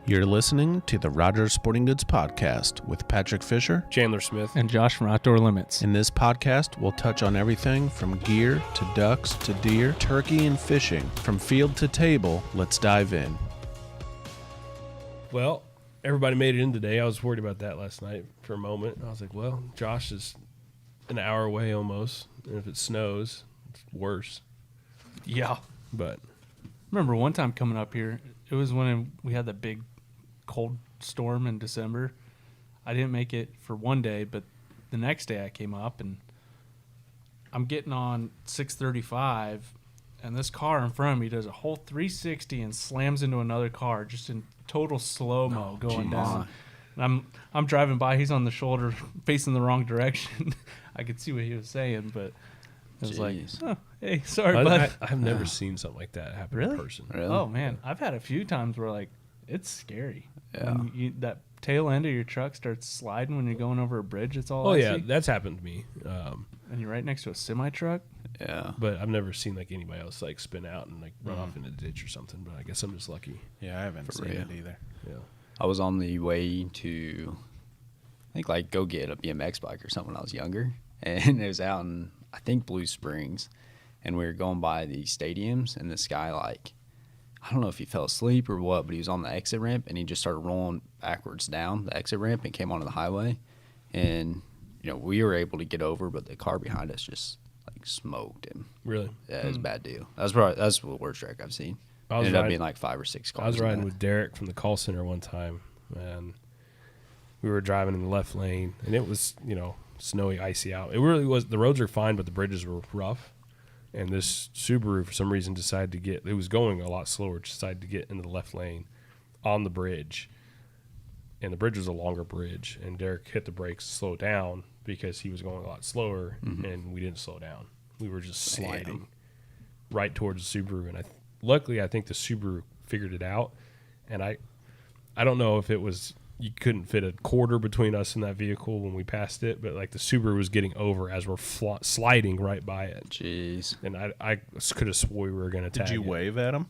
You're listening to the Rogers Sporting Goods Podcast with Patrick Fisher, Chandler Smith, and Josh from Outdoor Limits. In this podcast, we'll touch on everything from gear to ducks to deer, turkey and fishing. From field to table, let's dive in. Well, everybody made it in today. I was worried about that last night for a moment. I was like, well, Josh is an hour away almost, and if it snows, it's worse. Yeah. But remember one time coming up here, it was when we had that big cold storm in December. I didn't make it for one day, but the next day I came up and I'm getting on 635 and this car in front of me does a whole 360 and slams into another car just in total slow-mo going down. And I'm driving by, he's on the shoulder facing the wrong direction. I could see what he was saying, but it was like, oh, hey, sorry, bud. I've never seen something like that happen in person. Really? Oh, man. I've had a few times where, like, it's scary. Yeah. When that tail end of your truck starts sliding when you're going over a bridge, it's all yeah, that's happened to me. And you're right next to a semi-truck? Yeah. But I've never seen, like, anybody else, like, spin out and, like, run off in a ditch or something. But I guess I'm just lucky. Yeah, I haven't seen it either. Yeah. I was on the way to, I think, like, go get a BMX bike or something when I was younger. And it was out in, I think, Blue Springs. And we were going by the stadiums, and this guy, like, I don't know if he fell asleep or what, but he was on the exit ramp, and he just started rolling backwards down the exit ramp and came onto the highway. And, you know, we were able to get over, but the car behind us just, like, smoked him. Really? Yeah, it was a bad deal. That's the worst wreck I've seen. Ended up being like 5 or 6 cars. I was riding with Derek from the call center one time, and we were driving in the left lane, and it was, you know, snowy, icy out. It really was. The roads were fine, but the bridges were rough. And this Subaru, for some reason, decided to get – it was going a lot slower, decided to get into the left lane on the bridge. And the bridge was a longer bridge, and Derek hit the brakes to slow down because he was going a lot slower, and we didn't slow down. We were just sliding right towards the Subaru. And luckily, I think the Subaru figured it out. And I don't know if it was – you couldn't fit a quarter between us and that vehicle when we passed it, but like the Subaru was getting over as we're sliding right by it. Jeez. And I could have swore we were going to tag Did you it. wave at him?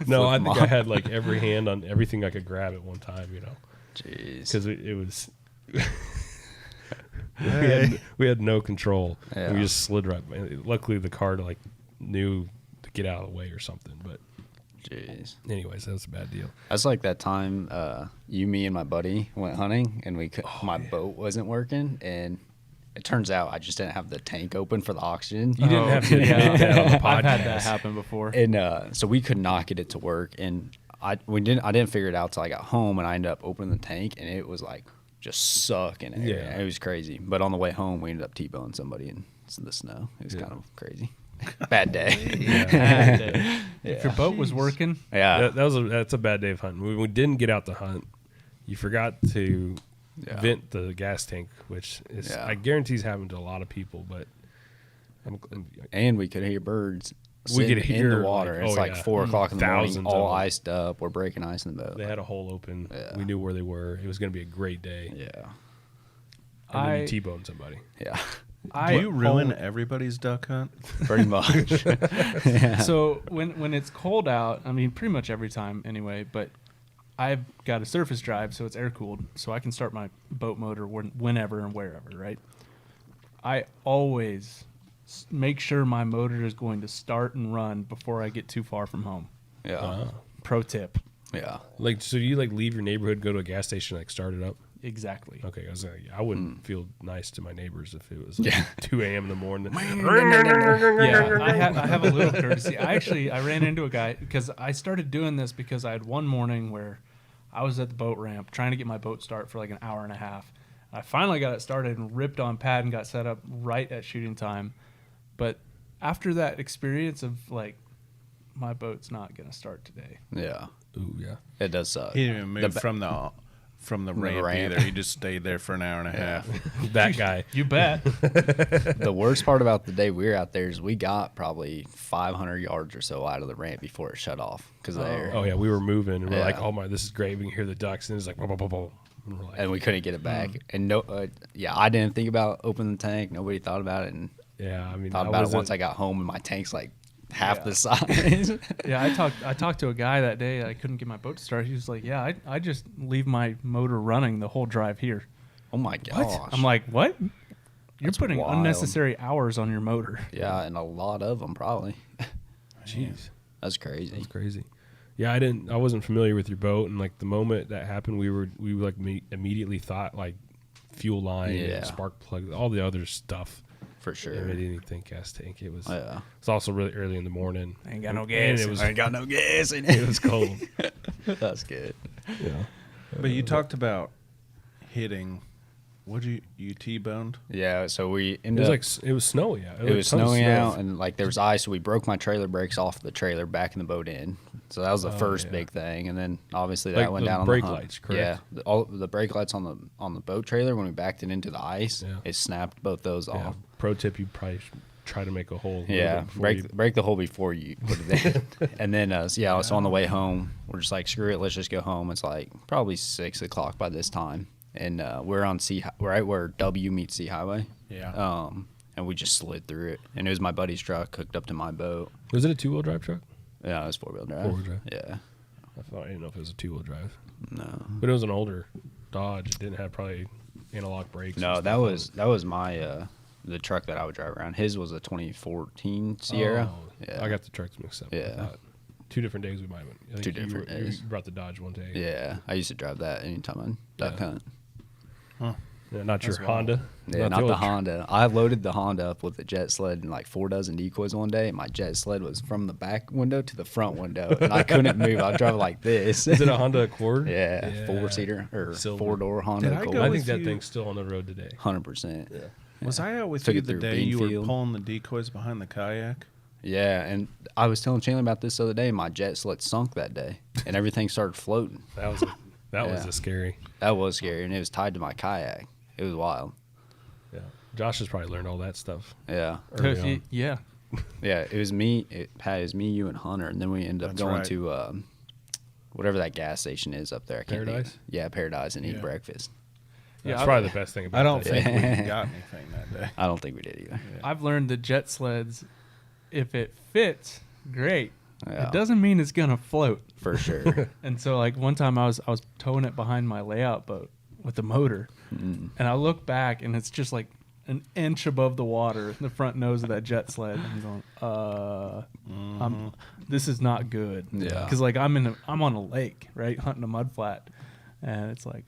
No, I think I had like every hand on everything I could grab at one time, you know. Jeez. Because it was we had no control. Yeah. We just slid right by. Luckily the car like knew to get out of the way or something, but jeez. Anyways, that was a bad deal. That's like that time you, me, and my buddy went hunting, and my boat wasn't working, and it turns out I just didn't have the tank open for the oxygen. You didn't have to admit that on the podcast. I've had that happen before. And so we could not get it to work, and I didn't figure it out till I got home, and I ended up opening the tank, and it was like just sucking air. Yeah. It was crazy. But on the way home, we ended up T-boning somebody in the snow. It was kind of crazy. Bad day. Bad day. If your boat was working. Yeah. That's a bad day of hunting. We didn't get out to hunt. You forgot to vent the gas tank, which is I guarantee has happened to a lot of people. But and we could hear birds. We could hear in the water. Like, it's like 4 o'clock in the morning, all of them. iced up. We're breaking ice in the boat. They had a hole open. Yeah. We knew where they were. It was going to be a great day. Yeah. And then you T-boned somebody. Yeah. Do you ruin everybody's duck hunt? Pretty much. Yeah. So when it's cold out, I mean, pretty much every time anyway, but I've got a surface drive, so it's air-cooled, so I can start my boat motor whenever and wherever, right? I always make sure my motor is going to start and run before I get too far from home. Yeah. Pro tip. Yeah. Like, so you like leave your neighborhood, go to a gas station, like start it up? Exactly. Okay, I wouldn't feel nice to my neighbors if it was like 2 a.m. in the morning. Yeah, I have a little courtesy. I ran into a guy because I started doing this because I had one morning where I was at the boat ramp trying to get my boat start for like an hour and a half. I finally got it started and ripped on pad and got set up right at shooting time. But after that experience of like, my boat's not going to start today. Yeah. Ooh, yeah. It does suck. He didn't even move from the ramp either. He just stayed there for an hour and a half. That guy. You bet. The worst part about the day we were out there is we got probably 500 yards or so out of the ramp before it shut off because of the air. Oh, yeah, we were moving, and we're like, oh, my, this is great. We can hear the ducks, and it's like, boom, boom, boom, boom. And we couldn't get it back. And I didn't think about opening the tank. Nobody thought about it. And yeah, I mean, thought about it once I got home, and my tank's like half the size. Yeah, I talked to a guy that day. I couldn't get my boat to start. He was like, "Yeah, I just leave my motor running the whole drive here." Oh my gosh. What? I'm like, "What? You're That's putting wild. unnecessary hours on your motor." Yeah, and a lot of them probably. Jeez, That's crazy. that's crazy. Yeah, I wasn't familiar with your boat, and like the moment that happened, we like immediately thought like fuel line, and spark plug, all the other stuff. For sure. I didn't even think gas tank. It was. Yeah. It's also really early in the morning. Ain't got no And gas. It was. I ain't got no gas in It was cold. That's good. Yeah. But you talked about hitting. What'd you T-boned? Yeah, so we It ended was up. like it was snowy. It was snowing out, and like there was ice, so we broke my trailer brakes off the trailer, backing the boat in. So that was the first big thing, and then obviously that Like went the down on brake the hump. lights, correct? Yeah, all the brake lights on the boat trailer when we backed it into the ice, Yeah. it snapped both those Yeah. off. Pro tip: you probably should try to make a hole. a little Yeah, bit before you- break the hole before you put it in. And then so on the way home, we're just like, screw it, let's just go home. It's like probably 6:00 by this time, and we're on right where W meets C Highway. Yeah. And we just slid through it, and it was my buddy's truck hooked up to my boat. Was it a 2-wheel drive truck? Yeah, it was 4-wheel drive. 4-wheel drive. Yeah. I didn't know if it was a 2-wheel drive, No. but it was an older Dodge. It didn't have probably analog brakes. and No, stuff that on was it. my the truck that I would drive around. His was a 2014 Sierra. Oh, Yeah. I got the trucks mixed up. I Yeah. thought 2 different days we might have. I think Two different days. You brought the Dodge one day. Yeah, I used to drive that anytime I duck Yeah. hunt. Yeah, not your That's wild. Honda. Yeah, not the old Honda. I loaded the Honda up with a jet sled and like 4 dozen decoys one day. And my jet sled was from the back window to the front window, and I couldn't move. I drove like this. Is it a Honda Accord? Yeah, 4-seater or Silver. 4-door Honda. Did I Accord. go I with think that you? thing's still on the road today. 100%. Yeah. Was I out with Took you it the through day you were Beanfield. pulling the decoys behind the kayak? Yeah, and I was telling Chandler about this the other day. My jet sled sunk that day, and everything started floating. That was Yeah. a scary. That was scary, and it was tied to my kayak. It was wild. Yeah. Josh has probably learned all that stuff. Yeah, early on. Yeah. yeah. It was me. It was me, you, and Hunter, and then we ended up That's going right. to whatever that gas station is up there. I can't think. Paradise? Yeah, Paradise, and eat Yeah. breakfast. That's Yeah, probably the best thing about I don't that. think Yeah. we got anything that day. I don't think we did either. I've learned the jet sleds, if it fits, great. Yeah, It doesn't mean it's gonna float. for sure. And so like one time I was towing it behind my layout boat with the motor, and I look back and it's just like an inch above the water, the front nose of that jet sled. And I'm going, this is not good. Yeah. Because like I'm on a lake, right, hunting a mud flat, and it's like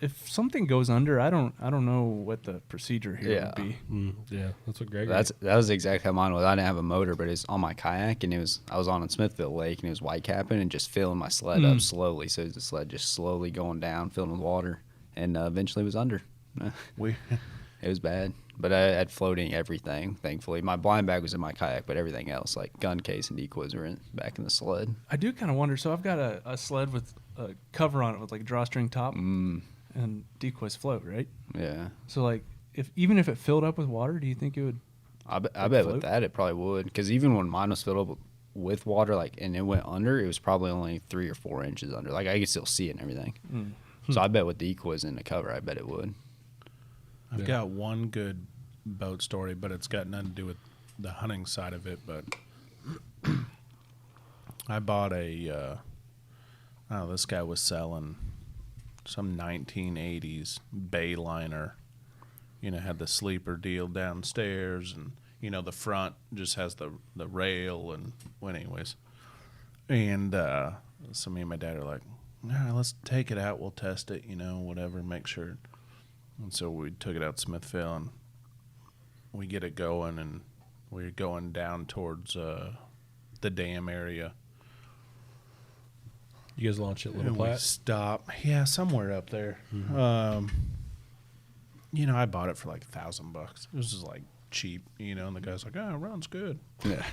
if something goes under, I don't know what the procedure here Yeah. would be. Yeah, that's what Gregory. That was exactly how mine was. I didn't have a motor, but it's on my kayak, and I was on in Smithville Lake, and it was white capping and just filling my sled up slowly. So the sled just slowly going down, filling with water, and eventually was under. We It was bad, but I had floating everything. Thankfully, my blind bag was in my kayak, but everything else, like gun case and decoys, were back in the sled. I do kind of wonder. So I've got a sled with a cover on it with like a drawstring top, and decoys float, right? Yeah, So like even if it filled up with water, do you think it would? I bet float? with that it probably would, because even when mine was filled up with water, like, and it went under, it was probably only 3 or 4 inches under. Like I could still see it and everything. So I bet with decoys in the cover, I bet it would. I've got one good boat story, but it's got nothing to do with the hunting side of it. But I bought this guy was selling some 1980s Bayliner. Had the sleeper deal downstairs, and the front just has the rail, and anyways. And so me and my dad are like, all right, let's take it out. We'll test it, whatever, make sure. And so we took it out to Smithville, and we get it going, and we're going down towards the dam area. You guys launched at Little And we Platte. stop, yeah, somewhere up there. I bought it for like $1,000. It was just like cheap, and the guy's like, "Oh, it runs good." Yeah.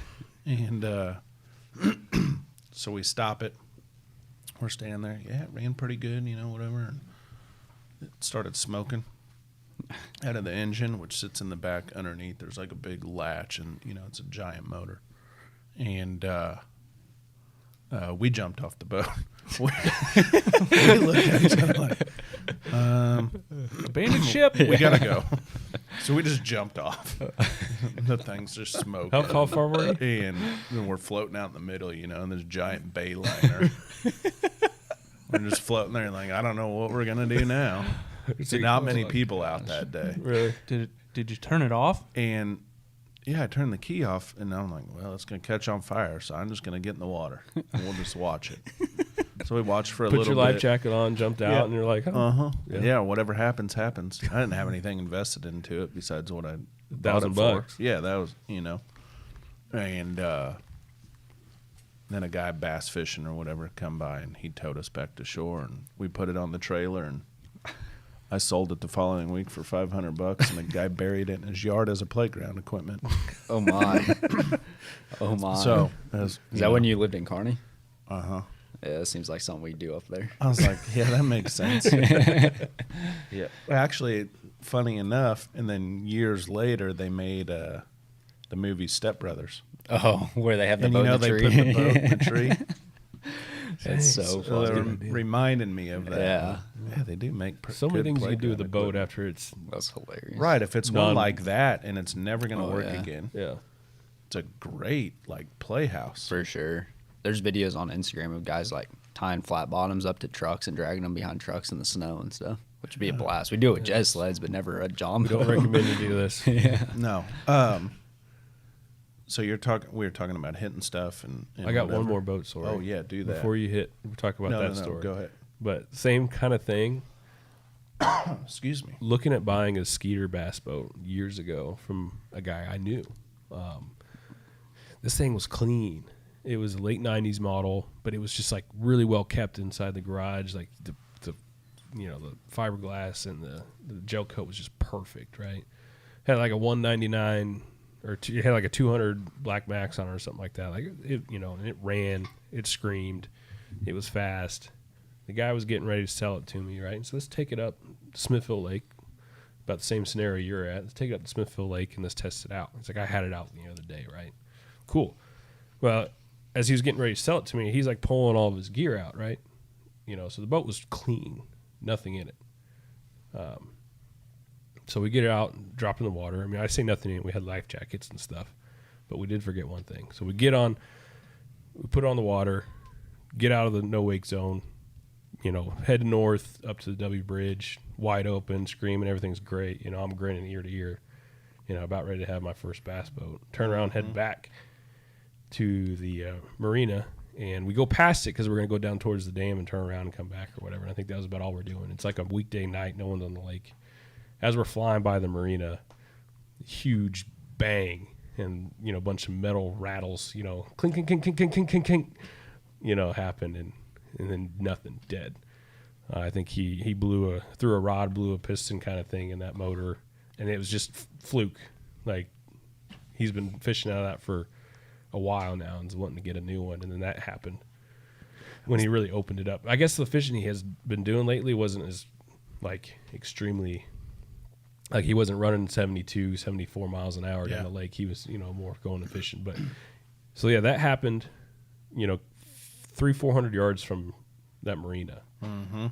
And so we stop it. We're standing there. Yeah, it ran pretty good, whatever. And it started smoking out of the engine, which sits in the back underneath. There's like a big latch, and, it's a giant motor. And we jumped off the boat. we looked at each other like, Abandoned ship. we got to go. So we just jumped off. The thing's just smoking. How far were you? And then we're floating out in the middle, in this giant bay liner. We're just floating there like, I don't know what we're going to do now. Not many people out that day. Really? Did you turn it off? And yeah, I turned the key off, and I'm like, well, it's going to catch on fire, so I'm just going to get in the water, and we'll just watch it. So we watched for a little bit. Put your life jacket on, jumped out, and you're like, oh. Uh-huh. Yeah. Yeah, whatever happens, happens. I didn't have anything invested into it besides what I bought it for. $1,000. Yeah, that was, And then a guy bass fishing or whatever come by, and he towed us back to shore, and we put it on the trailer, and I sold it the following week for $500, and the guy buried it in his yard as a playground equipment. Oh my. Oh my. So is that when you lived in Kearney? Uh-huh. Yeah, it seems like something we do up there. I was like, yeah, that makes sense. Yeah. Well, actually, funny enough, and then years later, they made the movie Step Brothers. Oh, where they have the And boat in the they tree. put the boat in the tree. That's so So funny. they're reminding me of that. Yeah. Yeah, they do make So many good things you can do with the playground boat equipment. after it's That's hilarious. Right, if it's one Non- like that and it's never going to Oh, work yeah. again, yeah. it's a great playhouse. For sure. There's videos on Instagram of guys like tying flat bottoms up to trucks and dragging them behind trucks in the snow and stuff, which would be a blast. We do it with jet sleds, but never a jumbo. We don't recommend you do this. Yeah. No. So we were talking about hitting stuff and I got whatever. one more boat story. Oh yeah, do that. Before you hit, we'll talk about no, that no, story. Go ahead. But same kind of thing. Excuse me. Looking at buying a Skeeter bass boat years ago from a guy I knew. This thing was clean. It was a late 90s model, but it was just like really well kept inside the garage. Like the fiberglass and the gel coat was just perfect, right? Had like a 199 it had like a 200 Black Max on it or something like that. Like it, and it ran, it screamed, it was fast. The guy was getting ready to sell it to me, right? So let's take it up to Smithville Lake, about the same scenario you're at. Let's take it up to Smithville Lake and let's test it out. It's like I had it out the other day, right? Cool. Well, as he was getting ready to sell it to me, he's like pulling all of his gear out, right? So the boat was clean, nothing in it. So we get it out and drop it in the water. I mean, I say nothing in it. We had life jackets and stuff, but we did forget one thing. So we put it on the water, get out of the no wake zone, head north up to the W Bridge, wide open, screaming, everything's great. I'm grinning ear to ear, about ready to have my first bass boat. Turn around, head back to the marina, and we go past it because we're going to go down towards the dam and turn around and come back or whatever. And I think that was about all we're doing. It's like a weekday night, no one's on the lake. As we're flying by the marina, huge bang and a bunch of metal rattles, clink, clink, clink, clink, clink, clink, clink, clink, happened, and then nothing, dead. I think he threw a rod, blew a piston kind of thing in that motor, and it was just fluke. Like he's been fishing out of that for a while now and's wanting to get a new one, and then that happened when he really opened it up. I guess the fishing he has been doing lately wasn't as extremely. Like he wasn't running 72, 74 miles an hour down the lake. He was, more going to fishing. But so yeah, that happened, 300-400 yards from that marina. Mm-hmm.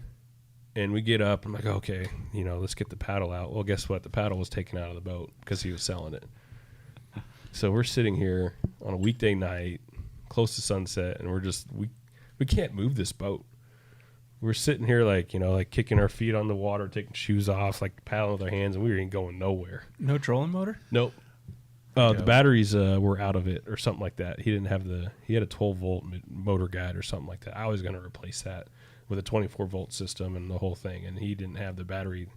And we get up. I'm like, okay, let's get the paddle out. Well, guess what? The paddle was taken out of the boat because he was selling it. So we're sitting here on a weekday night, close to sunset, and we're just we can't move this boat. We're sitting here like kicking our feet on the water, taking shoes off, like paddling with our hands, and we ain't going nowhere. No trolling motor? Nope. The batteries were out of it or something like that. He didn't have he had a 12-volt motor guide or something like that. I was going to replace that with a 24-volt system and the whole thing, and he didn't have the battery,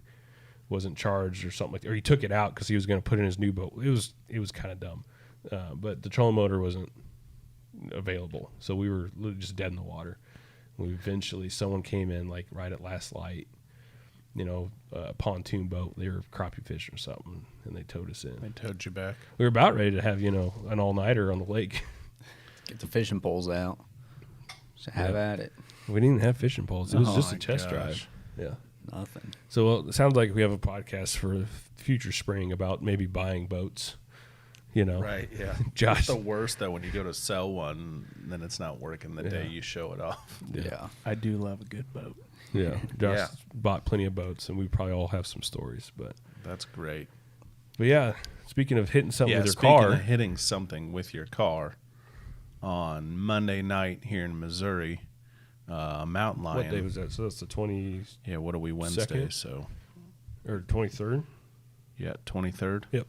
wasn't charged or something like that. Or he took it out because he was going to put it in his new boat. It was kind of dumb. But the trolling motor wasn't available, so we were just dead in the water. Someone came in like right at last light, pontoon boat. They were crappie fishing or something, and they towed us in. They towed you back. We were about ready to have, an all-nighter on the lake. Get the fishing poles out. Just have at it. We didn't even have fishing poles. It was Oh just a my test gosh. drive. Yeah. Nothing. So it sounds like we have a podcast for future spring about maybe buying boats. Right, yeah. Josh. It's the worst, though, when you go to sell one, then it's not working the day Yeah. you show it off. Yeah. I do love a good boat. Yeah. Josh Yeah. bought plenty of boats, and we probably all have some stories. But That's great. But yeah, speaking of hitting something with your speaking car, of hitting something with your car, on Monday night here in Missouri, mountain lion. what day was that? So that's the 20 Yeah, what are we, Wednesday? Second? So or 23rd? yeah, 23rd. Yep.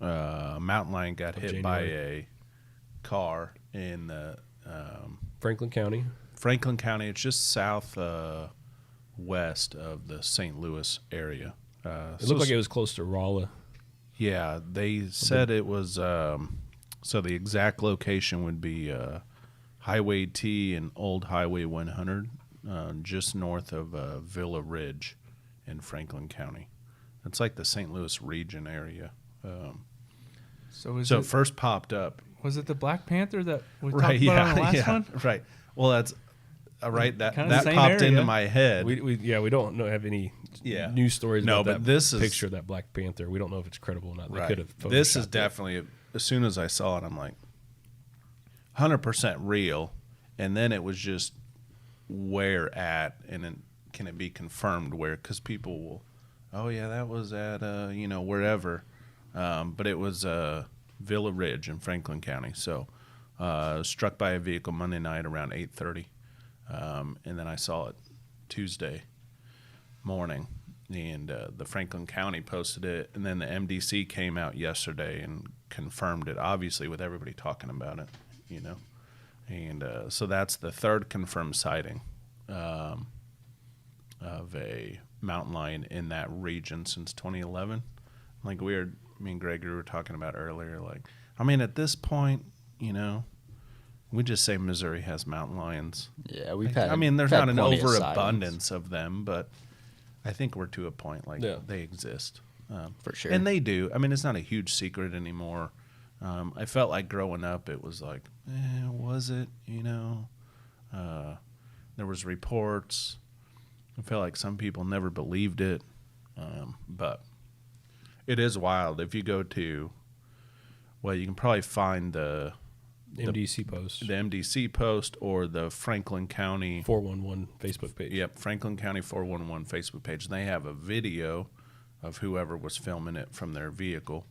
Mountain lion got Of hit by January. a car in the Franklin County. Franklin County. It's just south west of the St. Louis area. It looked like it was close to Rolla. Yeah, they said it was. So the exact location would be Highway T and Old Highway 100, just north of Villa Ridge in Franklin County. It's like the St. Louis region area. So So it first popped up. was it the Black Panther that we Right, talked about on the last one? right. Well, that's right. That Kinda the same popped area. into my head. We don't have any Yeah. news stories No, about but that this is- picture of that Black Panther. We don't know if it's credible or not. They Right. could have This is photoshopped it. definitely, as soon as I saw it, I'm like, 100% real. And then it was just where at, and then can it be confirmed where? Because people will, oh yeah, that was at wherever, but it was Villa Ridge in Franklin County. So struck by a vehicle Monday night around 8:30, and then I saw it Tuesday morning. And the Franklin County posted it, and then the MDC came out yesterday and confirmed it, obviously with everybody talking about it, And so that's the third confirmed sighting of a mountain lion in that region since 2011. Like me and Gregory were talking about earlier, at this point, we just say Missouri has mountain lions. Yeah, we've had. There's had not an plenty of overabundance of them, but I think we're to a point Yeah. they exist. For sure. And they do. It's not a huge secret anymore. I felt like growing up, it was like, was it? There was reports. I felt like some people never believed it. But it is wild. If you go to, you can probably find the MDC post. the MDC post or the Franklin County 411 Facebook page. Yep, Franklin County 411 Facebook page. They have a video of whoever was filming it from their vehicle,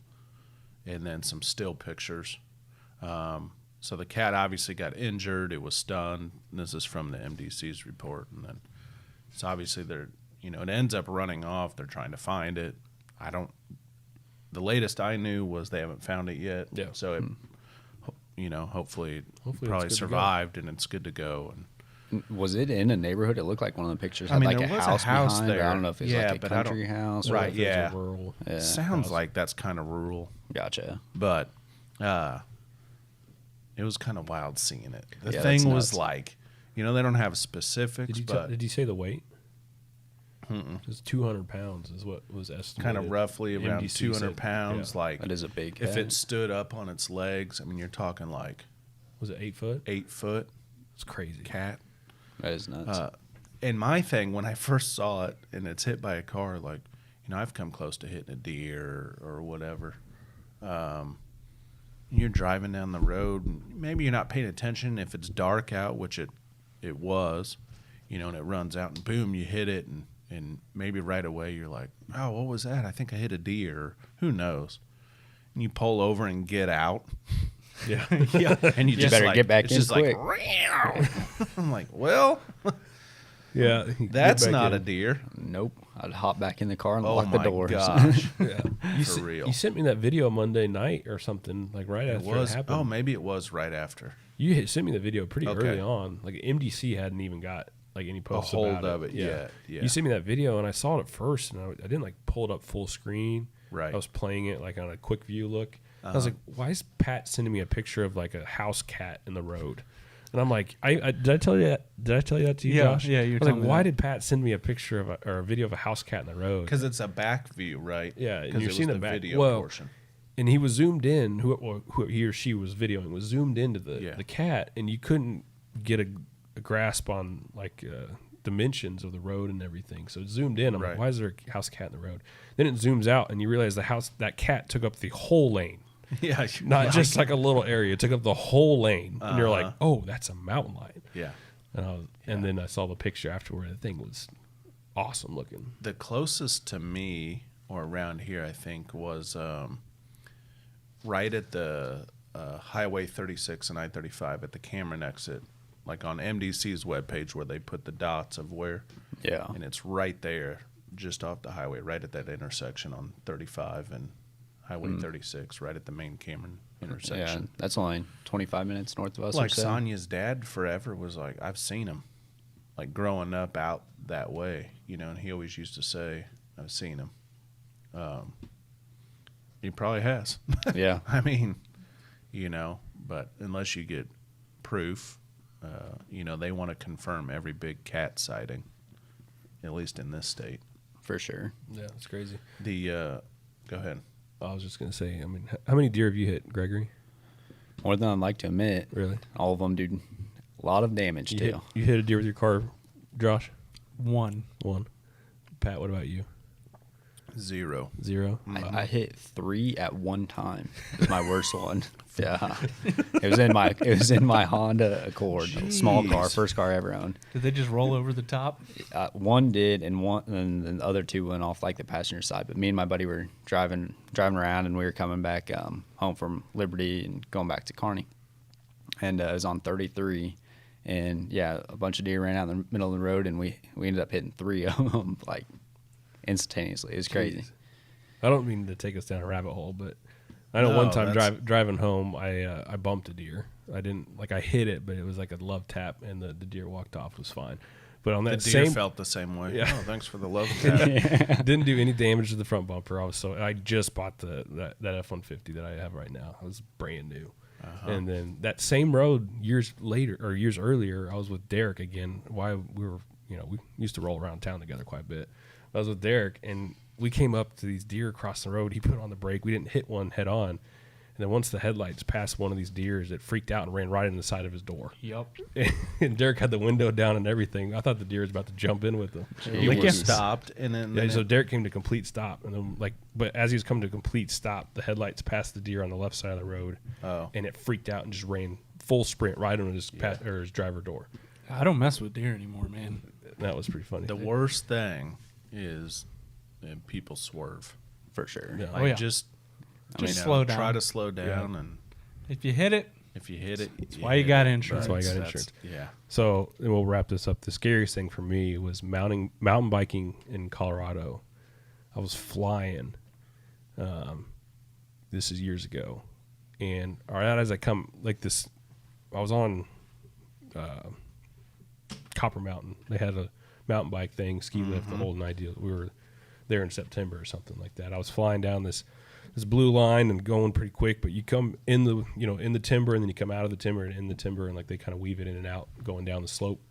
and then some still pictures. So the cat obviously got injured. It was stunned. This is from the MDC's report, and then it's obviously it ends up running off. They're trying to find it. The latest I knew was they haven't found it yet. Yeah. So it, hopefully it's probably good to go. survived and it's good to go. And Was it in a neighborhood? It looked like one of the pictures I had mean, like there a was a house house behind. But I there. don't know if it's Yeah, like a but I don't- country house. Right, Or if it was yeah. a rural. Yeah. sounds like that's kind of rural. Gotcha. But it was kind of wild seeing it. The Yeah, thing that's was nuts. like, they don't have specifics, Did you but did you say the weight? It's 200 pounds is what was estimated. kind of roughly around MDC 200 said, pounds. yeah. Like That is a big if cat. it stood up on its legs, you're talking like Was it 8 foot? 8-foot It's crazy. cat. That is nuts. And my thing, when I first saw it and it's hit by a car, I've come close to hitting a deer or whatever. You're driving down the road and maybe you're not paying attention if it's dark out, which it was, and it runs out and boom, you hit it and maybe right away you're like, oh, what was that? I think I hit a deer. Who knows? And you pull over and get out. Yeah. Yeah. And you just better get back it's in just quick. I'm like, well, Yeah. that's not a deer. Nope. I'd hop back in the car and Oh lock the my doors. gosh. Yeah. For real. You sent me that video Monday night or something, like right It after was. it happened. Oh, maybe it was right after. Sent me the video pretty Okay. early on. Like MDC hadn't even got any posts hold about of it yet, yeah. You sent me that video and I saw it at first and I didn't pull it up full screen. Right. I was playing it on a quick view look. I was like, why is Pat sending me a picture of a house cat in the road? And I'm like, did I tell you that? Did I tell you that to you, Yeah, Josh? yeah, you were I was telling like, me why that. did Pat send me a picture of or a video of a house cat in the road? Because it's a back view, right? Yeah, and 'Cause you're it seeing was the back- video well, portion. And he was zoomed in. Who he or she was videoing was zoomed into the cat, and you couldn't get a grasp on dimensions of the road and everything. So it zoomed in. I'm Right. like, why is there a house cat in the road? Then it zooms out, and you realize that cat took up the whole lane, Yeah. not just a little area. It took up the whole lane, and you're like, Uh-huh. oh, that's a mountain lion. Yeah. And then I saw the picture afterward. The thing was awesome looking. The closest to me or around here, I think, was right at the Highway 36 and I-35 at the Cameron exit, like on MDC's webpage where they put the dots of where. Yeah. And it's right there, just off the highway, right at that intersection on 35 and Highway 36, right at the main Cameron intersection. Yeah, that's only 25 minutes north of us. Like or so. Sonia's dad forever was like, I've seen him, like growing up out that way, you know, and he always used to say, I've seen him. He probably has. Yeah. I mean, you know, but unless you get proof, you know, they want to confirm every big cat sighting, at least in this state. For sure. Yeah, it's crazy. Go ahead. I was just gonna say. I mean, how many deer have you hit, Gregory? More than I'd like to admit. Really? All of them do a lot of damage too. You hit a deer with your car, Josh? One. Pat, what about you? 0. 0? I hit 3 at one time. It was my worst one. Yeah, it was in my Honda Accord, small car, first car I ever owned. Did they just roll over the top? One did, and the other 2 went off like the passenger side. But me and my buddy were driving around, and we were coming back home from Liberty and going back to Kearney, and it was on 33. And yeah, a bunch of deer ran out in the middle of the road, and we ended up hitting 3 of them like instantaneously. It was crazy. Jeez. I don't mean to take us down a rabbit hole, but I know No, one time that's- driving home, I bumped a deer. I didn't I hit it, but it was like a love tap, and the deer walked off. It was fine. But on The that deer same felt the same way. Yeah. Oh, thanks for the love tap. didn't do any damage to the front bumper. I just bought that F-150 that I have right now. It was brand new. And then that same road years earlier, I was with Derek again. Why we used to roll around town together quite a bit. I was with Derek, and we came up to these deer across the road. He put on the brake. We didn't hit one head on. And then once the headlights passed one of these deers, it freaked out and ran right in the side of his door. Yep. And Derek had the window down and everything. I thought the deer was about to jump in with him. We stopped, and then, Yeah, so Derek came to complete stop, and then but as he was coming to complete stop, the headlights passed the deer on the left side of the road, and it freaked out and just ran full sprint right on his his driver door. I don't mess with deer anymore, man. That was pretty funny. the worst thing is people swerve. For sure. Yeah. Like, Oh, yeah. just Slow down. Try to slow down, and If you hit it, if you hit it, That's why you got insurance. That's why you got That's- insurance. Yeah. So, and we'll wrap this up. The scariest thing for me was mountain biking in Colorado. I was flying. This is years ago, and right as I come like this, I was on Copper Mountain. They had a mountain bike thing, ski lift, the whole idea. We were there in September or something like that. I was flying down this blue line and going pretty quick, but you come in the timber, and then you come out of the timber and in the timber, and like they kind of weave it in and out going down the slope.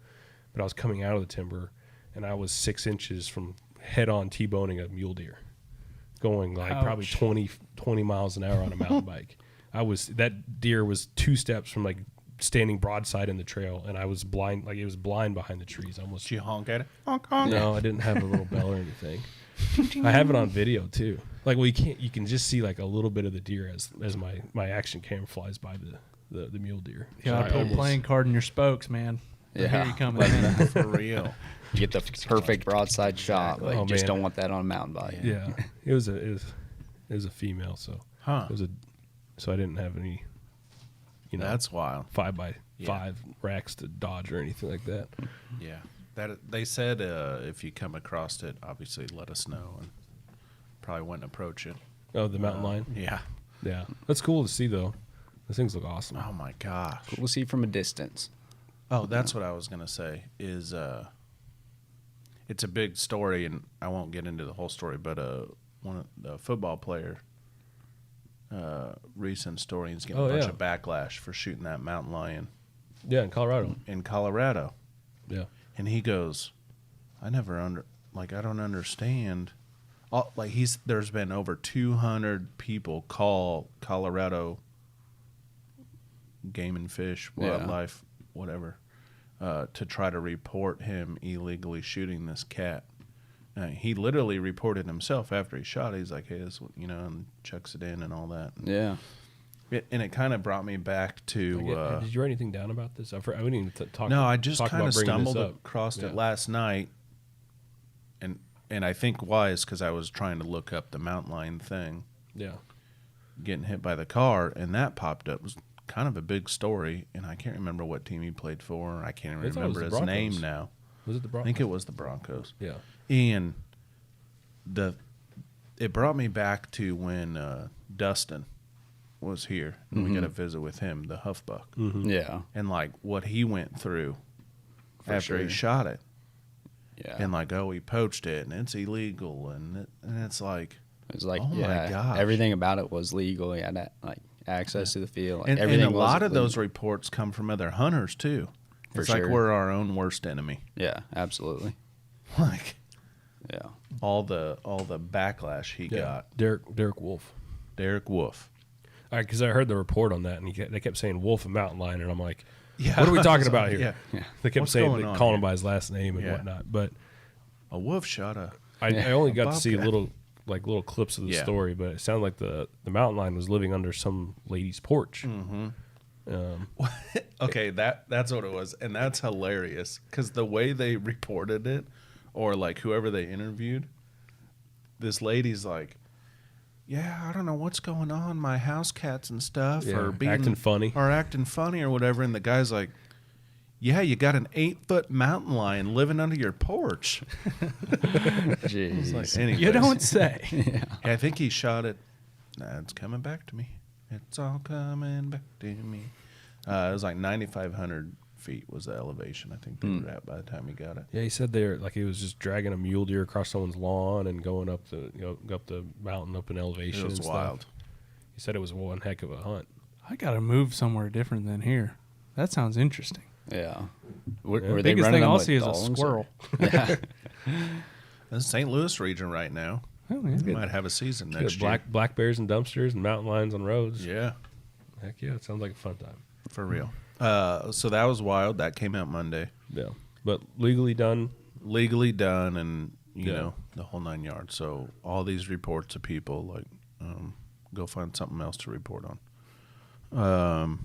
But I was coming out of the timber, and I was 6 inches from head-on T-boning a mule deer, going like probably 20 miles an hour on a mountain bike. That deer was 2 steps from like standing broadside in the trail, and I was blind, like it was blind behind the trees. Almost. Did you honk at it? Honk, honk. No, I didn't have a little bell or anything. I have it on video too. Like, well, you can just see like a little bit of the deer as my action camera flies by the mule deer. yeah, I put a playing card in your spokes, man. I hear Yeah. you coming in. For real. You get the perfect broadside shot, but Oh, you just man. don't want that on a mountain bike. Yeah, it was a female, so Huh. so I didn't have any, That's wild. 5x5 racks to dodge or anything like that. Yeah. That they said if you come across it, obviously let us know, and probably wouldn't approach it. Oh, the mountain lion. Yeah. Yeah, that's cool to see though. Those things look awesome. Oh my gosh. We'll see from a distance. Oh, that's what I was gonna say. Is it's a big story, and I won't get into the whole story, but one of the football player, recent story, he's getting a bunch of backlash for shooting that mountain lion Yeah, in Colorado. in Colorado. Yeah. And he goes, I don't understand. There's been over 200 people call Colorado Game and Fish, Wildlife, whatever, to try to report him illegally shooting this cat. He literally reported himself after he shot it. He's like, hey, this, and checks it in and all that. Yeah. And it kind of brought me back to. Did you write anything down about this? I wouldn't even talk. No, I just talk kind about of bringing this stumbled up. across Yeah. it last night, and I think why is because I was trying to look up the mountain lion thing, Yeah. getting hit by the car, and that popped up. It was kind of a big story, and I can't remember what team he played for. I can't even remember his name now. Was it the Broncos? I think it was the Broncos. Yeah. And it brought me back to when Dustin was here, and we got a visit with him, the Huffbuck. Mm-hmm. Yeah. And like what he went through after he shot it. Yeah. And like, oh, he poached it, and it's illegal, and it's like, it was like, oh my gosh, everything about it was legal. He had access to the field. Like, and everything a lot of legal. those reports come from other hunters too. For It's like sure. we're our own worst enemy. Yeah, absolutely. Like Yeah. all the backlash he got. Derek Wolf. Derek Wolf. All right, because I heard the report on that, and they kept saying Wolf and mountain lion, and I'm like, Yeah. what are we talking about here? Yeah. They kept What's saying, going on calling him here? by his last name and Yeah. whatnot. But A wolf shot a. I only got to see bobcat. little clips of the Yeah. story, but it sounded like the mountain lion was living under some lady's porch. Mm-hmm. Um, Okay, that's what it was, and that's hilarious because the way they reported it, or like whoever they interviewed, this lady's like, "Yeah, I don't know what's going on. My house cats and stuff Yeah, are being acting funny. or whatever." And the guy's like, "Yeah, you got an 8-foot mountain lion living under your porch." Jeez. Like, anyways. You don't say. Yeah, I think he shot it. Nah, it's coming back to me. It's all coming back to me. It was like 9,500 feet was the elevation. I think they were at by the time he got it. yeah, he said he was just dragging a mule deer across someone's lawn and going up the mountain up in elevation. It was and stuff. wild. He said it was one heck of a hunt. I got to move somewhere different than here. That sounds interesting. Yeah. Yeah. Were they Biggest running thing them I'll with see is a dogs, or- squirrel. Yeah. This is St. Louis region right now. Oh, yeah. We might have a season next year. Black bears and dumpsters and mountain lions on roads. Yeah, Heck yeah, it sounds like a fun time. for real. So that was wild. That came out Monday. Yeah, but legally done. Legally done, and you Yeah. know the whole 9 yards. So all these reports of people like, go find something else to report on.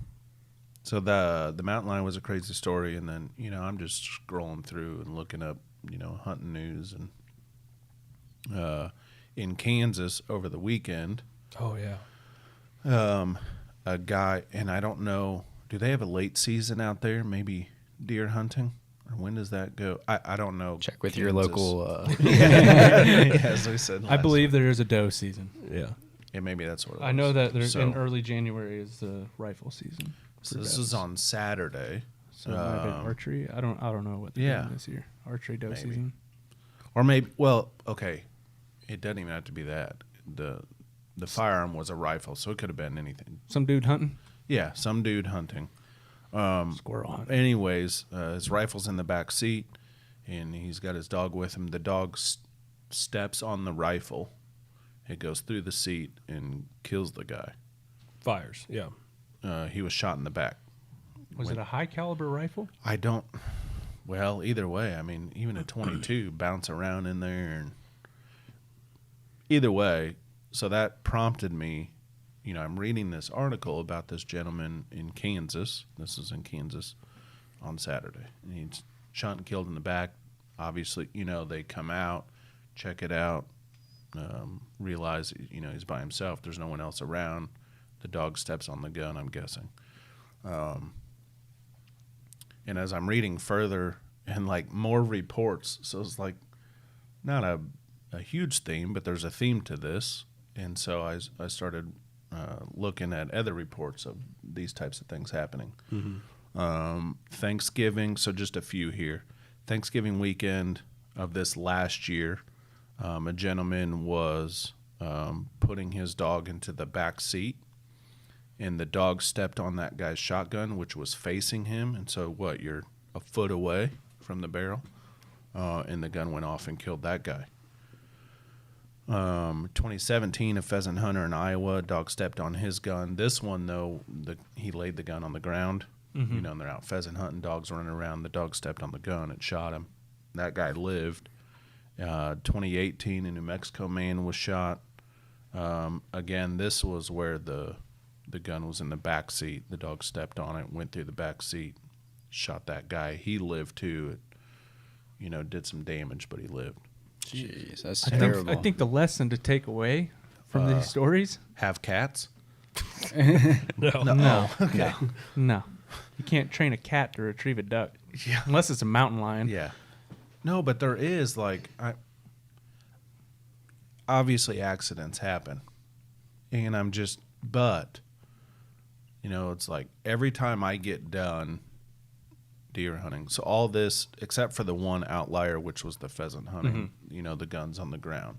So the mountain lion was a crazy story, and then I'm just scrolling through and looking up hunting news, and in Kansas over the weekend, Oh yeah. a guy, and I don't know, do they have a late season out there? Maybe deer hunting, or when does that go? I don't know. Check with your Kansas. local. Yeah, as we said. I believe there is a doe season. Yeah. Yeah, maybe that's what it was. I know that there's So- in early January is the rifle season. So this is on Saturday, So it might have been archery. I don't know what they're Yeah. doing this year. Archery doe Maybe. season. or maybe. Well, okay, it doesn't even have to be that. The firearm was a rifle, so it could have been anything. Some dude hunting. Yeah, some dude hunting. Squirrel hunt. Anyways, his rifle's in the back seat, and he's got his dog with him. The dog steps on the rifle. It goes through the seat and kills the guy. Fires. Yeah. He was shot in the back. Was it a high caliber rifle? I don't. Well, either way, I mean, even a 22 bounce around in there, and either way. So that prompted me. I'm reading this article about this gentleman in Kansas. This is in Kansas on Saturday, and he's shot and killed in the back. Obviously, they come out, check it out, realize he's by himself. There's no one else around. The dog steps on the gun, I'm guessing. And as I'm reading further and like more reports, so it's like not a huge theme, but there's a theme to this. And so I started looking at other reports of these types of things happening. Thanksgiving, so just a few here. Thanksgiving weekend of this last year, a gentleman was putting his dog into the back seat, and the dog stepped on that guy's shotgun, which was facing him. And so you're a foot away from the barrel, and the gun went off and killed that guy. 2017, a pheasant hunter in Iowa, dog stepped on his gun. This one, though, he laid the gun on the ground. And they're out pheasant hunting, dogs running around. The dog stepped on the gun and shot him. That guy lived. 2018, a New Mexico man was shot. Again, this was where the gun was in the back seat. The dog stepped on it, went through the back seat, shot that guy. He lived too. It, did some damage, but he lived. Jeez, that's I terrible. think the lesson to take away from these stories, Have cats? No. No. Okay. No. You can't train a cat to retrieve a duck. Yeah. Unless it's a mountain lion. Yeah. No, but there is obviously accidents happen. And but it's like every time I get done deer hunting, so all this, except for the one outlier, which was the pheasant hunting, the guns on the ground.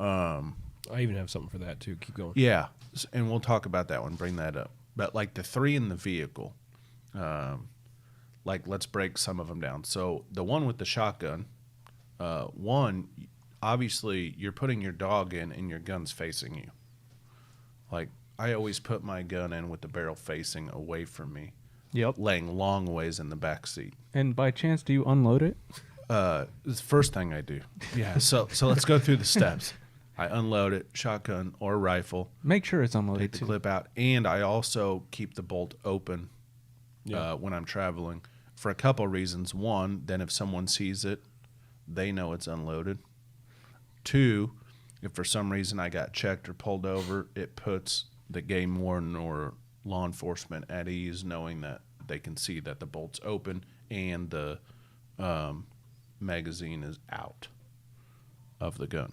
I even have something for that too. Keep going. Yeah. And we'll talk about that one, bring that up. But like the 3 in the vehicle, let's break some of them down. So the one with the shotgun, one, obviously you're putting your dog in and your gun's facing you. Like I always put my gun in with the barrel facing away from me. Yep. Laying long ways in the back seat. And by chance, do you unload it? It's the first thing I do. Yeah. So let's go through the steps. I unload it, shotgun or rifle. Make sure it's unloaded Take the too. clip out, and I also keep the bolt open when I'm traveling for a couple reasons. One, then if someone sees it, they know it's unloaded. 2, if for some reason I got checked or pulled over, it puts the game warden or law enforcement at ease, knowing that they can see that the bolt's open and the magazine is out of the gun.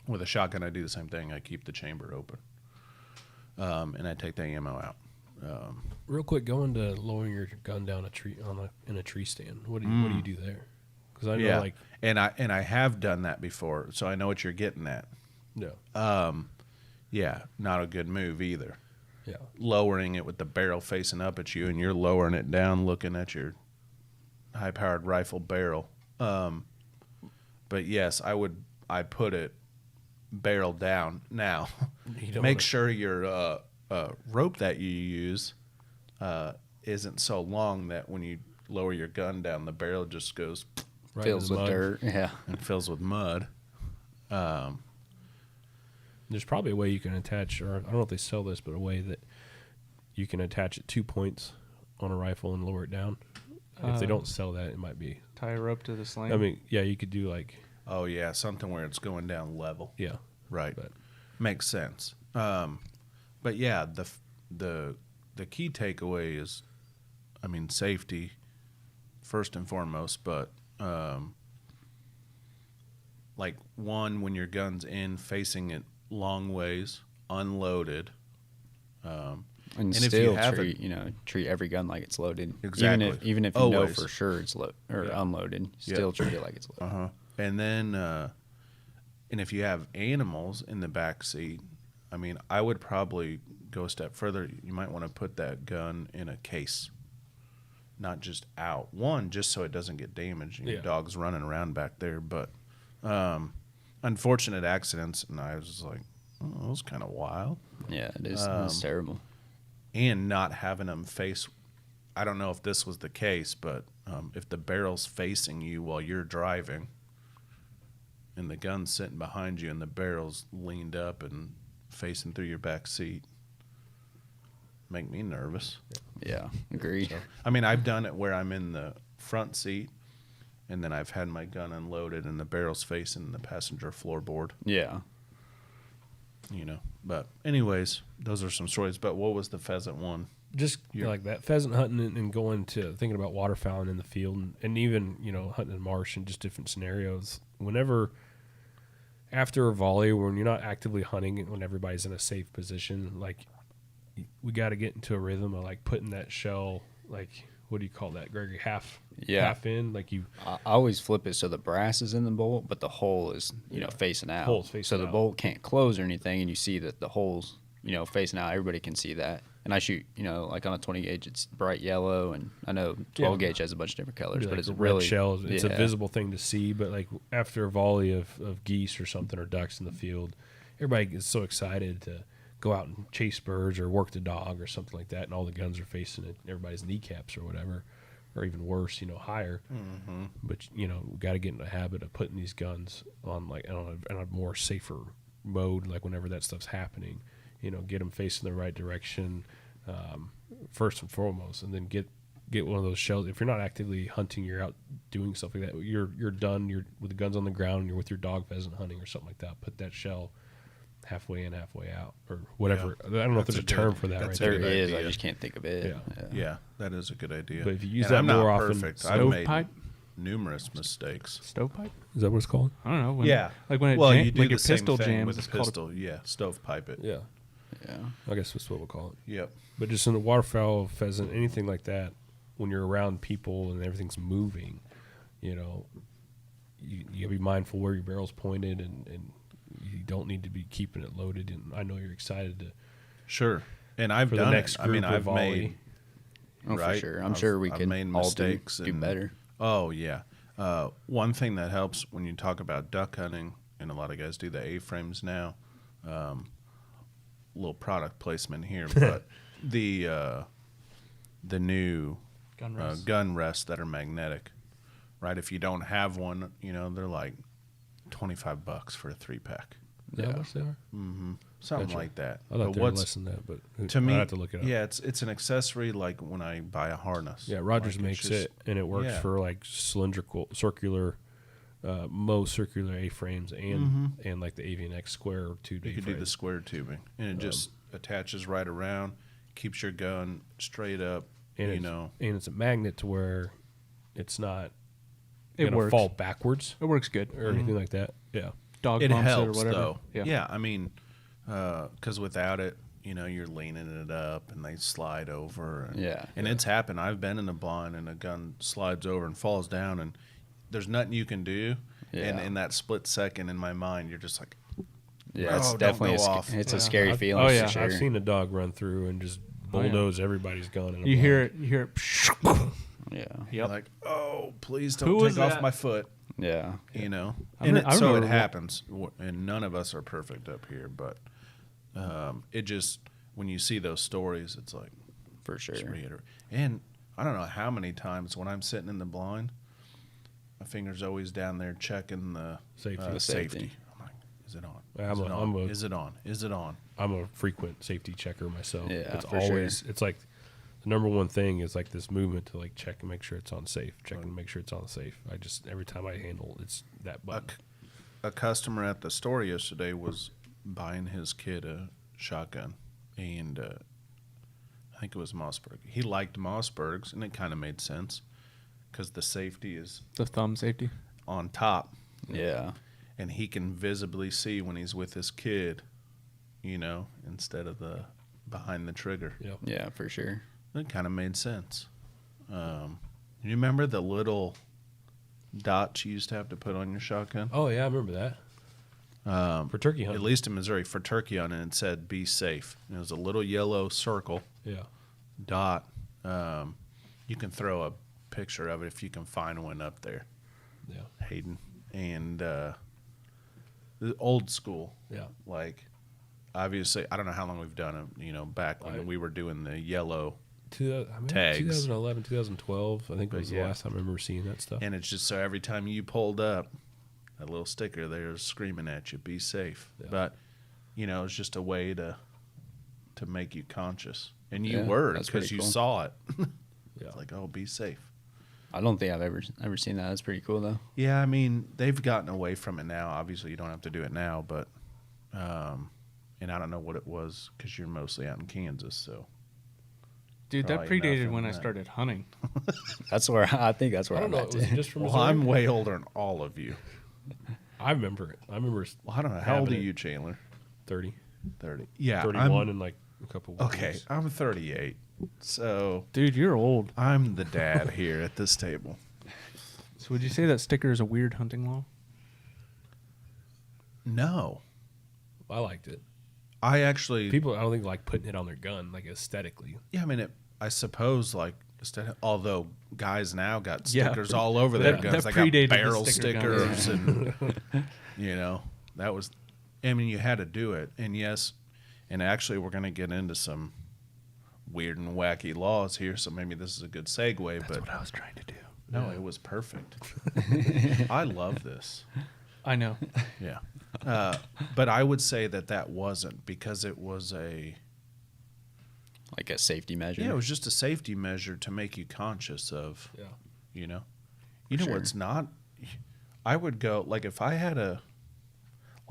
With a shotgun, I do the same thing. I keep the chamber open, and I take the ammo out. Real quick, going to lowering your gun down a tree in a tree stand. What do you do there? Because I know and I have done that before, so I know what you're getting at. Yeah. Not a good move either. Yeah. Lowering it with the barrel facing up at you, and you're lowering it down, looking at your high-powered rifle barrel. But yes, I put it barrel down. Now, make sure your rope that you use isn't so long that when you lower your gun down, the barrel just goes right fills with dirt. Yeah. and fills with mud. There's probably a way you can attach, or I don't know if they sell this, but a way that you can attach it 2 points on a rifle and lower it down. If they don't sell that, it might be. Tie a rope to the sling. I mean, yeah, you could do like. Oh yeah, something where it's going down level. Yeah. Right. But makes sense. But yeah, the key takeaway is, I mean, safety first and foremost. But like one, when your gun's in, facing it long ways, unloaded. And if still you have treat every gun like it's loaded. Exactly. Even if you know Always. for sure it's unloaded, still treat it like it's loaded. And then, and if you have animals in the back seat, I mean, I would probably go a step further. You might want to put that gun in a case, not just out. One, just so it doesn't get damaged. Your dog's running around back there. But unfortunate accidents, and I was just like, oh, that was kind of wild. Yeah, it is. It's terrible. And not having them face, I don't know if this was the case, but if the barrel's facing you while you're driving and the gun's sitting behind you and the barrel's leaned up and facing through your back seat, make me nervous. Yeah, agree. So, I mean, I've done it where I'm in the front seat and then I've had my gun unloaded and the barrel's facing the passenger floorboard. Yeah. But anyways, those are some stories. But what was the pheasant one? Just like that pheasant hunting and going to thinking about waterfowling in the field and even, hunting in marsh and just different scenarios. Whenever after a volley, when you're not actively hunting, when everybody's in a safe position, like we got to get into a rhythm of like putting that shell, like, what do you call that, Gregory? Half in, like you. I always flip it so the brass is in the bolt, but the hole is facing out. Hole's facing so the out. bolt can't close or anything, and you see that the hole's facing out. Everybody can see that. And I shoot, like on a 20 gauge, it's bright yellow, and I know 12 gauge has a bunch of different colors, but like it's a really red shell. It's a visible thing to see, but like after a volley of geese or something or ducks in the field, everybody gets so excited to go out and chase birds or work the dog or something like that, and all the guns are facing it, everybody's kneecaps or whatever, or even worse, higher. Mm-hmm. But we got to get in the habit of putting these guns on like on a more safer mode, like whenever that stuff's happening. Get them facing the right direction first and foremost, and then get one of those shells. If you're not actively hunting, you're out doing stuff like that. You're done. You're with the guns on the ground. And you're with your dog pheasant hunting or something like that. Put that shell halfway in, halfway out, or whatever. I don't know if there's a term for that. That's right a There there. good is. I idea. just can't think of it. Yeah, that is a good idea. But if you use And that I'm more not often, perfect. I've made Stovepipe? numerous mistakes. Stovepipe? Is that what it's called? I don't know. When, Yeah. Like when it Well, jam, you do like the your same pistol thing jams. with It's a called pistol. Yeah, stovepipe it. Yeah, Yeah. I guess that's what we'll call it. Yep. But just in the waterfowl, pheasant, anything like that, when you're around people and everything's moving, you know, you gotta be mindful where your barrel's pointed, and you don't need to be keeping it loaded. And I know you're excited to Sure. And I've for the done next it. I mean, group or I've volley. made. Oh, Right? for sure. I'm I've- sure we I've can made all mistakes do and- better. Oh yeah. One thing that helps when you talk about duck hunting, and a lot of guys do the A-frames now. Little product placement here, but the new gun rest. gun rests that are magnetic, right? If you don't have one, you know they're like $25 for a 3-pack, Is that how much they are? something Gotcha. like that. I thought But they were less than that, but to me, I have to look it up. yeah, it's an accessory like when I buy a harness. Yeah, Rogers Like, it's makes just- it, and it works yeah. for like cylindrical, circular, most circular A-frames, and like the Avian X square or 2 You A could do the frames. square tubing, and it just attaches right around, keeps your gun straight up. And you it's, know, and it's a magnet to where it's not It gonna works. fall backwards It works good. or anything like that. Yeah, Dog it bumps helps it or whatever. though. Yeah. I mean, because without it, you know, you're leaning it up and they slide over. And, Yeah. and it's happened. I've been in a blind and a gun slides over and falls down, and there's nothing you can do. And Yeah. in that split second, in my mind, you're just like, Yeah, it's don't definitely go off. it's Yeah. a scary I've- feeling. oh, for yeah. sure. I've seen a dog run through and just Oh, yeah. bulldoze everybody's gun. In a You hear blind. it. You hear it. Yeah, Yep. you're like, oh, please Who don't was take off that? my foot. yeah, You know, I and re- I so it remember one- happens, and none of us are perfect up here, but it just when you see those stories, it's like for sure. just reiterate. And I don't know how many times when I'm sitting in the blind, my finger's always down there checking the Safety. safety. The safety. I'm like, is it on? I'm Is it a- on? I'm a- Is it on? Is it on? I'm a frequent safety checker myself. Yeah, it's for always it's like the number one thing is like this movement to like check and make sure it's on safe. Check and make sure it's on safe. I just every time I handle it's that button. A customer at the store yesterday was buying his kid a shotgun, and I think it was Mossberg. He liked Mossbergs, and it kind of made sense because the safety is The thumb safety. on top, Yeah, and he can visibly see when he's with his kid, you know, instead of the behind the trigger. Yeah. yeah, for sure. It kind of made sense. You remember the little dots you used to have to put on your shotgun? Oh yeah, I remember that. For turkey At hunting. least in Missouri, for turkey hunting, it said "Be safe." And it was a little yellow circle Yeah. dot. You can throw a picture of it if you can find one up there, Yeah. Hayden. And the old school, Yeah. like obviously, I don't know how long we've done it. You know, back when Right. we were doing the yellow, Tags. 2011, 2012. I think But was the yeah. last time I remember seeing that stuff. and it's just so every time you pulled up, that little sticker there is screaming at you, "Be safe." Yeah. But you know, it's just a way to make you conscious, and you Yeah, were that's because pretty you cool. saw it. Yeah. It's like, oh, be safe. I don't think I've ever seen that. That's pretty cool though. Yeah, I mean, they've gotten away from it now. Obviously, you don't have to do it now, but and I don't know what it was because you're mostly out in Kansas, so Dude, that Probably predated nothing when I that- started hunting. That's where I think that's where I don't I'm know. at. Was it too. just from well, Missouri? I'm way older than all of you. I remember it. I remember Well, I don't know how old are Having it. you, Chandler? 30, 30. Yeah, 31 in like a couple weeks. Okay, I'm 38, so Dude, you're old. I'm the dad here at this table. So would you say that sticker is a weird hunting law? No, I liked it. I actually. People, I don't think like putting it on their gun, like aesthetically. Yeah, I mean, I suppose like although guys now got Yeah. stickers all over their That- guns, that they got predated the barrel sticker guns. stickers, and you know that was. I mean, you had to do it, and yes, and actually, we're going to get into some weird and wacky laws here, so maybe this is a good segue. That's but what I was trying to do. no, it was perfect. I love this. I know. Yeah, but I would say that wasn't because it was a. Like a safety measure. Yeah, it was just a safety measure to make you conscious of, Yeah. you know. You know Sure. what's not? I would go, like, if I had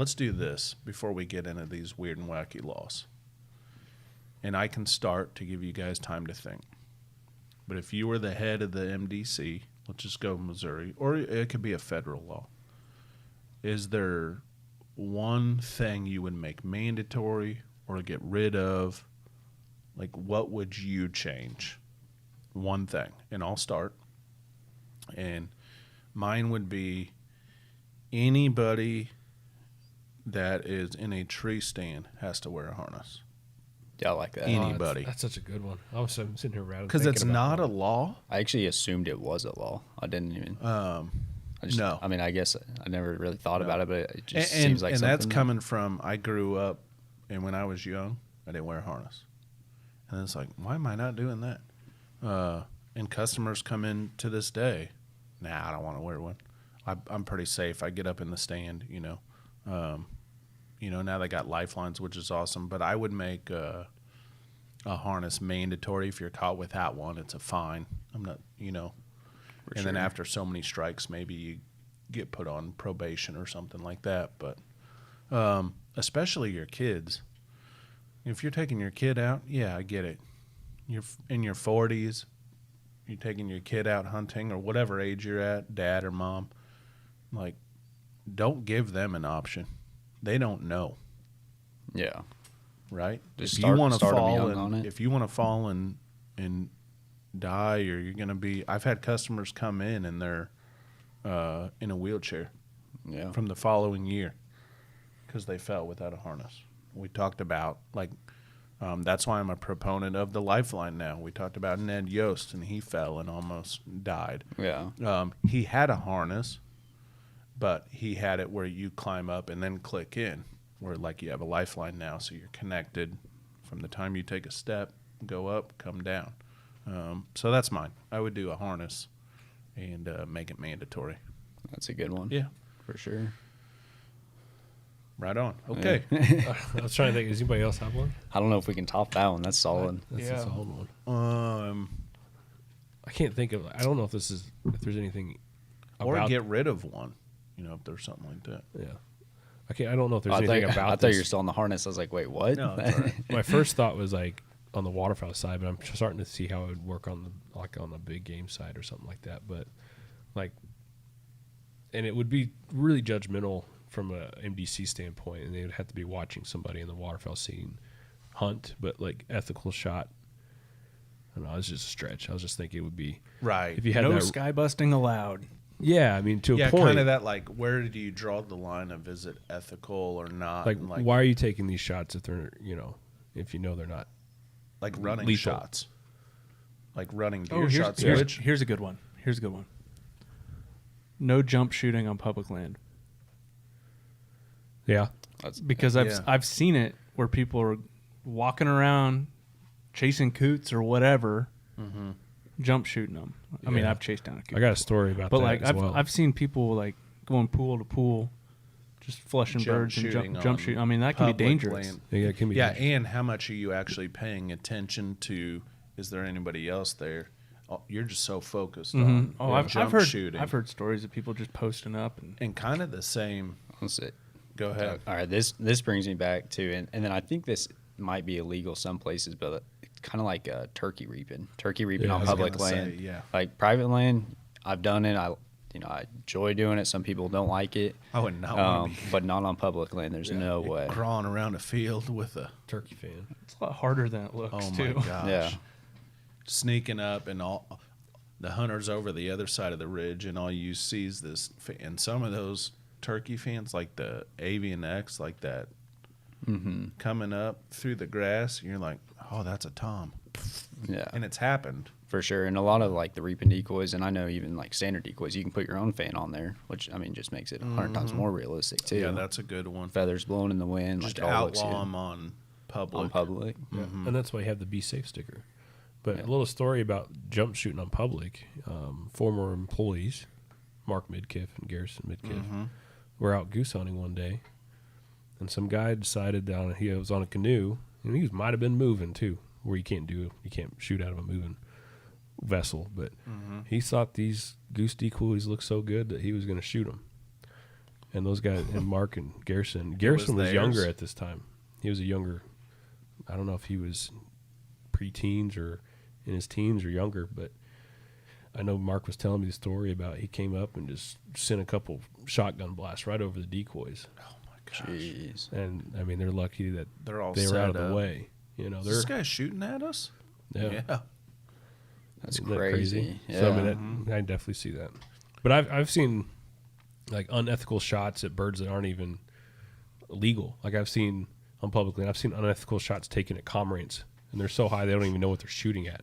let's do this before we get into these weird and wacky laws. And I can start to give you guys time to think. But if you were the head of the MDC, let's just go Missouri, or it could be a federal law. Is there one thing you would make mandatory or get rid of? Like, what would you change? One thing. And I'll start. And mine would be anybody that is in a tree stand has to wear a harness. Yeah, I like that. Anybody. That's such a good one. I was sitting here around Because it's not a law. I actually assumed it was a law. I didn't even. No. I mean, I guess I never really thought about it, but it just and, seems like and something. that's coming from, I grew up, and when I was young, I didn't wear a harness. And it's like, why am I not doing that? And customers come in to this day, nah, I don't want to wear one. I'm pretty safe. I get up in the stand, now they got lifelines, which is awesome. But I would make a harness mandatory. If you're caught without one, it's a fine. I'm not, and then after so many strikes, maybe you get put on probation or something like that. But especially your kids. If you're taking your kid out, yeah, I get it. You're in your 40s, you're taking your kid out hunting or whatever age you're at, dad or mom. Like, don't give them an option. They don't know. Yeah. Right? Just if start you want to them fall young and on it. if you want to fall and die, or you're going to be, I've had customers come in and they're in a wheelchair from the following year because they fell without a harness. We talked about, that's why I'm a proponent of the lifeline now. We talked about Ned Yost, and he fell and almost died. Yeah. He had a harness, but he had it where you climb up and then click in, where you have a lifeline now, so you're connected from the time you take a step, go up, come down. So that's mine. I would do a harness and make it mandatory. That's a good one. Yeah. For sure. Right on. Okay. I was trying to think. Does anybody else have one? I don't know if we can top that one. That's solid. That's a solid one. I can't think of. I don't know if there's anything. Or about, get rid of one. If there's something like that. Yeah. I don't know if there's anything about. I thought you were still on the harness. I was like, wait, what? No, it's all right. My first thought was on the waterfowl side, but I'm starting to see how it would work on the big game side or something like that. But and it would be really judgmental from a MDC standpoint, and they would have to be watching somebody in the waterfowl scene hunt, but ethical shot. I don't know, it's just a stretch. I was just thinking it would be Right. if you had No that, sky busting allowed. Yeah, I mean to a point. kind of that. Where do you draw the line of is it ethical or not? Why are you taking these shots if they're if they're not running lethal. shots, running deer shots? Here's a good one. No jump shooting on public land. Yeah. Because I've seen it where people are walking around chasing coots or whatever, jump shooting them. I mean, I've chased down a coot. I got a story about but that as well. I've seen people going pool to pool, just flushing Jump birds and shooting jump shooting. I mean, that can be public dangerous. land. Yeah, it can be. dangerous. And how much are you actually paying attention to? Is there anybody else there? Oh, you're just so focused on jump shooting. I've heard stories of people just posting up and kind of the same. Let's see. Go ahead. All right, this brings me back to, and then I think this might be illegal some places, but it's kind of like turkey reaping on public land. Like private land, I've done it. I enjoy doing it. Some people don't like it. I would not want to be but not on public land. There's no way. Crawling around a field with a turkey fan. It's a lot harder than it looks. Oh too. my gosh! Yeah. Sneaking up and all the hunters over the other side of the ridge, and all you see is this. And some of those turkey fans, like the Avian X, like that, coming up through the grass, you're like, oh, that's a tom. Yeah. And it's happened. For sure. And a lot of the reaping decoys, and I know even standard decoys, you can put your own fan on there, which just makes it 100 times more realistic too. Yeah, that's a good one. Feathers blowing in the wind. Just it all looks outlaw good. them on public. On public. Yeah. And that's why you have the Be Safe sticker. But a little story about jump shooting on public. Former employees, Mark Midkiff and Garrison Midkiff, were out goose hunting one day, and some guy decided he was on a canoe, and he might have been moving too, where you can't shoot out of a moving vessel, but he thought these goose decoys looked so good that he was going to shoot them. And those guys, and Mark and Garrison. Garrison was younger theirs? at this time. He was a younger, I don't know if he was pre-teens or in his teens or younger, but I know Mark was telling me the story about he came up and just sent a couple shotgun blasts right over the decoys. Oh my gosh. Jeez. And I mean, they're lucky that They're all they were set out of the up. way. You know, Is they're this guy shooting at us? yeah. That's Isn't that crazy. Yeah. So I mean, I definitely see that. But I've seen like unethical shots at birds that aren't even legal. Like I've seen on publicly, and I've seen unethical shots taken at cormorants, and they're so high they don't even know what they're shooting at.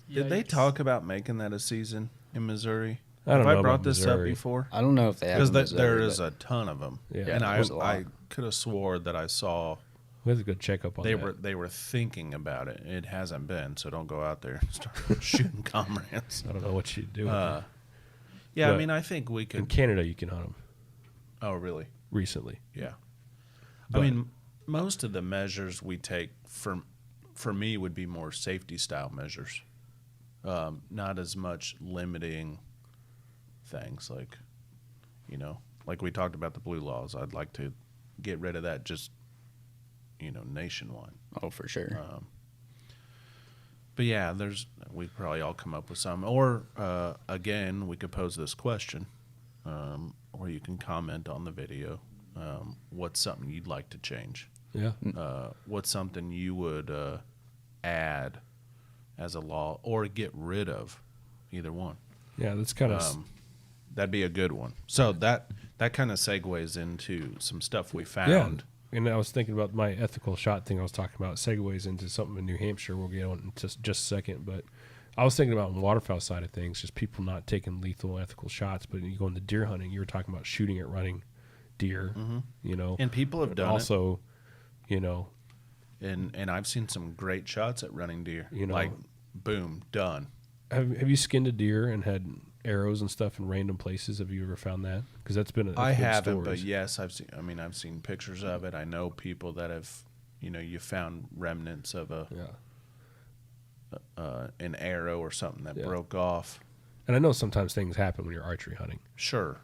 Did they talk about making that a season in Missouri? I don't Have know I brought about this up Missouri. before? I don't know if they have Because in Missouri, there is but a ton of them. Yeah. And there's a lot. I could have swore that I saw We have to go check up on they that. were thinking about it. It hasn't been, so don't go out there and start shooting cormorants. I don't know what you do. with them. Yeah, I But mean, I think we In could. Canada, you can hunt them Oh, really? recently. Yeah. But- I mean, most of the measures we take for me would be more safety style measures, not as much limiting things like, like we talked about the blue laws. I'd like to get rid of that just, nationwide. oh, for sure. But yeah, we probably all come up with some. Or again, we could pose this question, or you can comment on the video. What's something you'd like to change? Yeah. What's something you would add as a law or get rid of? Either one. Yeah, that's kind of That'd be a good one. So that kind of segues into some stuff we yeah. found. And I was thinking about my ethical shot thing I was talking about. Segues into something in New Hampshire. We'll get on in just a second. But I was thinking about on the waterfowl side of things, just people not taking lethal ethical shots. But you go into deer hunting, you were talking about shooting at running deer. And people have done also, it. And I've seen some great shots at running deer. You know. Like, boom, done. have you skinned a deer and had arrows and stuff in random places? Have you ever found that? Because that's been I been haven't, but stories. yes, I've seen. I mean, I've seen pictures of it. I know people that have, you found remnants of an arrow or something that Yeah. broke off. And I know sometimes things happen when you're archery hunting, Sure,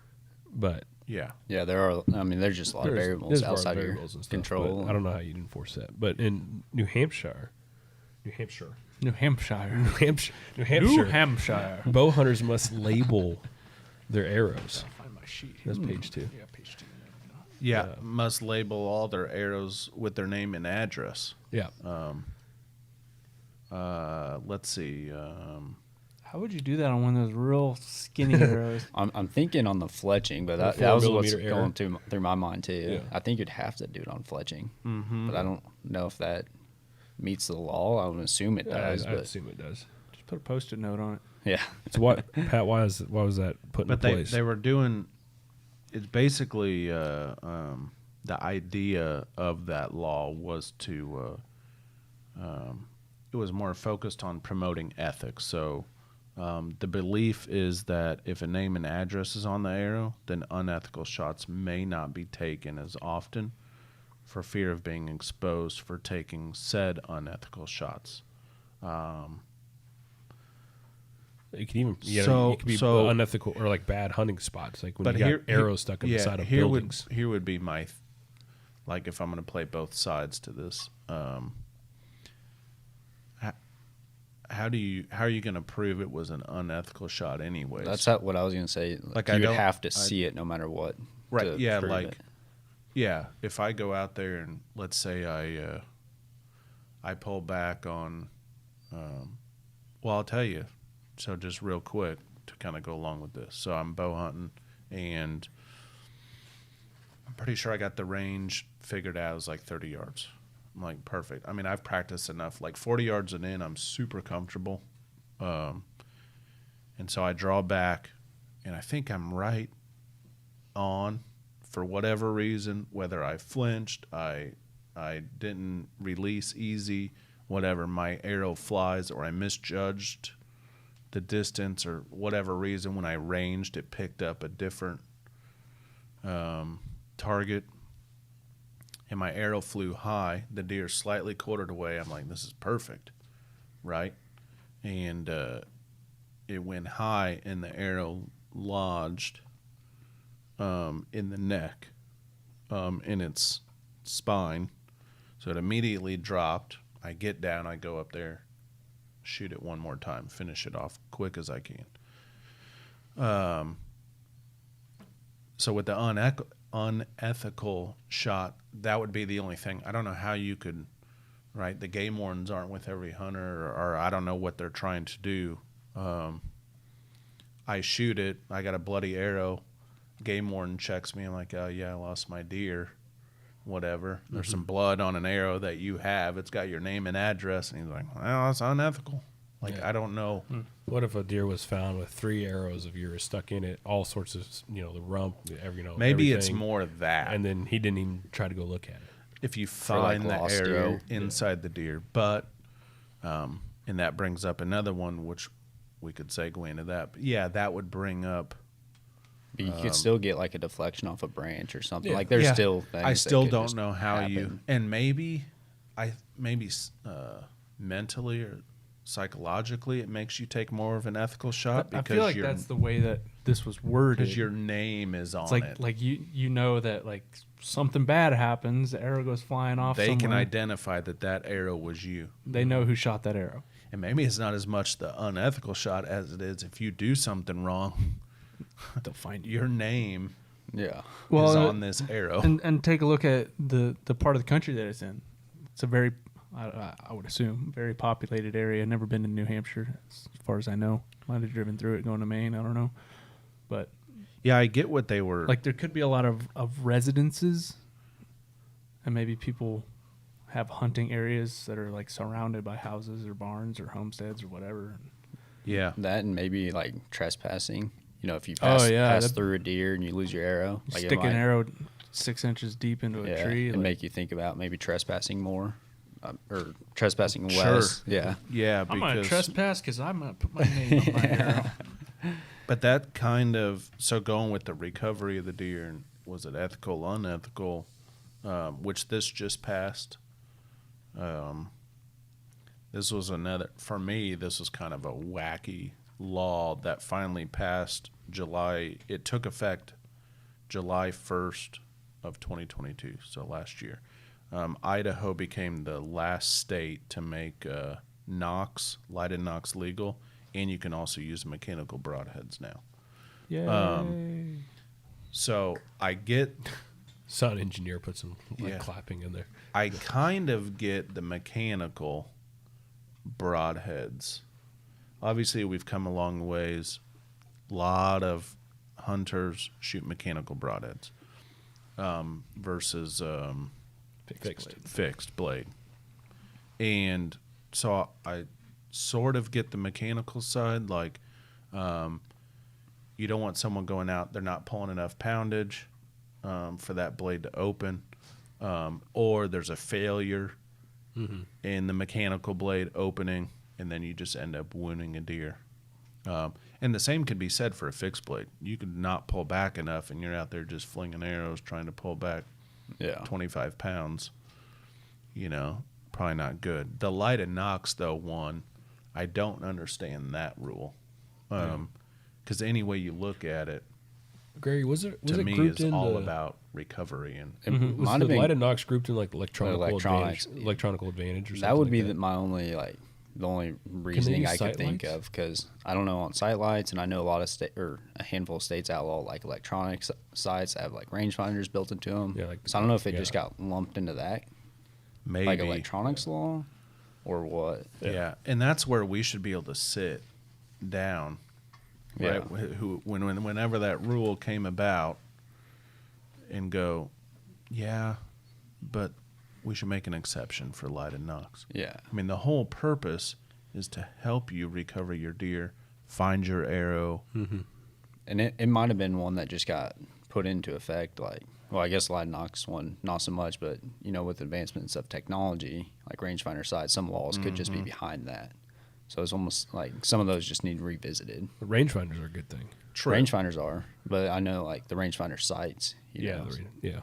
but yeah. Yeah, there are. I mean, there's just a lot of variables there's a lot of outside variables your and stuff, control. but I don't know how you'd enforce that. But in New Hampshire, New Hampshire. New Hampshire, bow hunters must label their arrows. Find my sheet. That's page 2. Yeah, page 2. Yeah, must label all their arrows with their name and address. Yeah, Let's see. How would you do that on one of those real skinny arrows? I'm thinking on the fletching, but The that was what's 4mm arrow. going through my mind too. Yeah. I think you'd have to do it on fletching, Mm-hmm. but I don't know if that meets the law. I would assume it does, I but assume it does. Just put a Post-it note on it. yeah, So what, Pat? Why was that put But in place? they were doing. It's basically the idea of that law was to. It was more focused on promoting ethics. So. The belief is that if a name and address is on the arrow, then unethical shots may not be taken as often for fear of being exposed for taking said unethical shots. You could even it could be So- unethical or like bad hunting spots, like when But you got here- arrows stuck in the side of here buildings. here would be my, like if I'm going to play both sides to this. How are you going to prove it was an unethical shot anyways? that's what I was gonna say. Like, you I would don't- have to see it no matter what. Right. to Yeah. prove Like, it. yeah. If I go out there and let's say I pull back on, well, I'll tell you. So just real quick to kind of go along with this. So I'm bow hunting and I'm pretty sure I got the range figured out as like 30 yards. I'm like, perfect. I mean, I've practiced enough. Like 40 yards and in, I'm super comfortable. And so I draw back and I think I'm right on for whatever reason, whether I flinched, I didn't release easy, whatever, my arrow flies or I misjudged the distance or whatever reason. When I ranged, it picked up a different target and my arrow flew high. The deer slightly quartered away. I'm like, this is perfect, right? And it went high and the arrow lodged in the neck, in its spine. So it immediately dropped. I get down, I go up there, shoot it one more time, finish it off quick as I can. So with the unethical shot, that would be the only thing. I don't know how you could, right? The game wardens aren't with every hunter, or I don't know what they're trying to do. I shoot it. I got a bloody arrow. Game warden checks me. I'm like, oh, yeah, I lost my deer. Whatever. There's some blood on an arrow that you have. It's got your name and address. And he's like, well, that's unethical. Like, Yeah. I don't know. What if a deer was found with 3 arrows of yours stuck in it, all sorts of, the rump, Maybe it's everything, more that. and then he didn't even try to go look at it. If you like, find the lost arrow deer. inside the deer. But, and that brings up another one, which we could segue into that. But yeah, that would bring up. But you could still get like a deflection off a branch or something. Yeah. Like there's Yeah. still things I that still could don't just know how you, happen. and maybe mentally or psychologically it makes you take more of an ethical shot I because feel like that's the way that this was worded. because your name is on it's like it. like you know that like something bad happens, the arrow goes flying off. They can somewhere. identify that arrow was you. They know who shot that arrow. And maybe it's not as much the unethical shot as it is if you do something wrong, They'll find you. your name Yeah. is on this arrow. And take a look at the part of the country that it's in. It's a very, I would assume, very populated area. Never been to New Hampshire, as far as I know. Might have driven through it going to Maine. I don't know, but Yeah, I get what they were. like there could be a lot of residences, and maybe people have hunting areas that are like surrounded by houses or barns or homesteads or whatever. Yeah. That and maybe like trespassing. If you Oh, pass, yeah, pass that- through a deer and you lose your arrow, like it Stick an might- arrow 6 inches deep into a yeah, tree. and like, make you think about maybe trespassing more, or trespassing Sure. less. Yeah. Yeah, I'm gonna because trespass because I'm gonna put my name on my arrow. but that kind of going with the recovery of the deer, and was it ethical, unethical, which this just passed. This was another, for me, this was kind of a wacky law that finally passed July. It took effect July 1st of 2022, so last year. Idaho became the last state to make lighted Knox legal, and you can also use mechanical broadheads now. Yay. So I get, Sound engineer put some Yeah. clapping in there. I kind of get the mechanical broadheads. Obviously, we've come a long ways. A lot of hunters shoot mechanical broadheads versus fixed blade. And so I sort of get the mechanical side. Like, you don't want someone going out, they're not pulling enough poundage for that blade to open, or there's a failure in the mechanical blade opening, and then you just end up wounding a deer. And the same could be said for a fixed blade. You could not pull back enough, and you're out there just flinging arrows trying to pull back Yeah. 25 pounds. Probably not good. The lighted Knox, though, I don't understand that rule. Because any way you look at it, Gregory, was it to me, grouped is in all about recovery. And It Was might the have been- lighted Knox grouped in like electronical Electronics. advantage, electronical advantage or something? That would be like my only the only reasoning use I could sight think lights? of, because I don't know on sight lights, and I know a lot of a handful of states outlaw like electronic sights that have like rangefinders built into them. Yeah, like- so I don't know if it yeah. just got lumped into that, maybe. like electronics law, or what. Yeah. And that's where we should be able to sit down. Yeah. Right? Whenever that rule came about, and go, yeah, but we should make an exception for lighted Knox. Yeah. I mean, the whole purpose is to help you recover your deer, find your arrow. And it might have been one that just got put into effect, like, well, I guess lighted Knox one, not so much, but, with advancements of technology, like rangefinder sights, some laws could just be behind that. So it's almost like some of those just need revisited. that. Rangefinders are a good thing. True. Rangefinders are, but I know like the rangefinder sights, Yeah, know, yeah.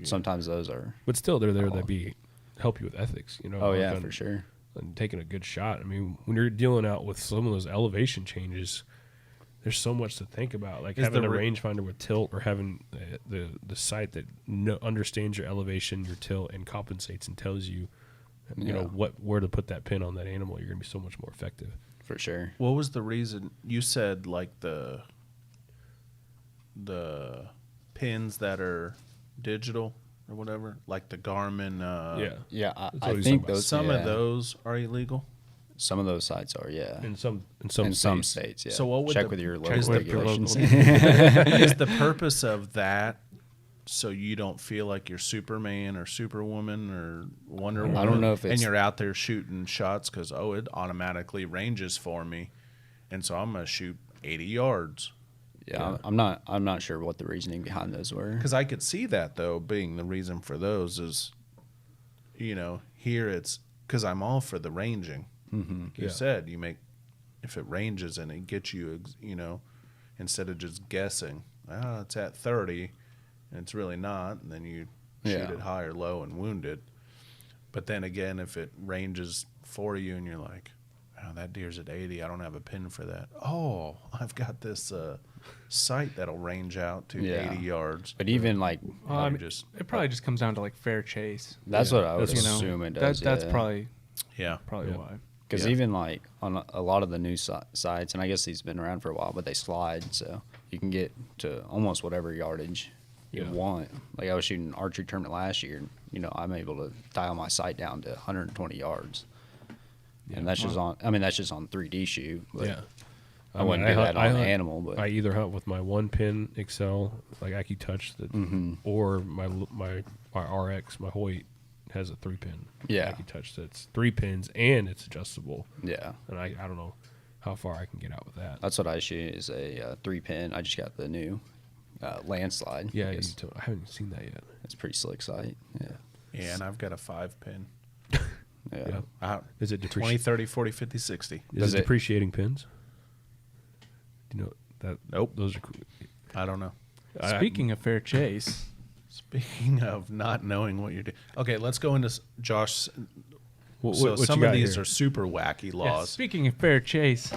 sometimes those are. But still, they're there Oh. to help you with ethics. Oh yeah, like for sure. And taking a good shot. I mean, when you're dealing out with some of those elevation changes, there's so much to think about, like Is having a the rangefinder with tilt, or having the sight that understands your elevation, your tilt, and compensates and tells you, you know, where to put that pin on that animal. You're gonna be so much more effective. For sure. What was the reason you said like the pins that are digital or whatever, like the Garmin? Yeah, what I he's think talking about. those Some of those are illegal. Some of those sites are, yeah. In some In some states, yeah. So what would check the- with your check local with your regulations. local- Is the purpose of that so you don't feel like you're Superman or Superwoman or Wonder Woman? I don't know if and it's- you're out there shooting shots because it automatically ranges for me, and so I'm gonna shoot 80 yards. Yeah, I'm not sure what the reasoning behind those were. Because I could see that though being the reason for those is, you know, here it's because I'm all for the ranging. Mm-hmm. Like you Yeah. said, if it ranges and it gets you, you know, instead of just guessing, it's at 30, and it's really not, and then you shoot Yeah. it high or low and wound it. But then again, if it ranges for you and you're like, oh, that deer's at 80, I don't have a pin for that. Oh, I've got this sight that'll range out to Yeah. 80 yards. But even like Well, I You mean, just it probably just comes down to like fair chase. that's what I would That's, You know, assume it does. that's yeah. probably yeah. Yeah. why. Because Yeah. even like on a lot of the new sites, and I guess these have been around for a while, but they slide, so you can get to almost whatever yardage you Yeah. want. Like I was shooting an archery tournament last year, and you know I'm able to dial my sight down to 120 yards, and that's just on. I mean that's just on 3D shoot. But Yeah. I wouldn't mean, do that on an hunt- animal. But I either hunt with my one pin Excel, like AccuTouch, or my RX, my Hoyt has a 3-pin. Yeah. AccuTouch that's 3 pins and it's adjustable. yeah, And I don't know how far I can get out with that. that's what I shoot is a 3-pin. I just got the new landslide. Yeah, I I haven't seen that yet. it's a pretty slick sight. Yeah, Yeah, and I've got a 5-pin. yeah. Yeah. Is it 20, 30, 40, 50, 60. Is Does it it- depreciating pins? Do you know that? Nope. Those are cool. I don't know. Speaking of fair chase, Speaking of not knowing what you're doing. Okay, let's go into Josh. What So you some of got these here? are super wacky yeah, laws. speaking of fair chase,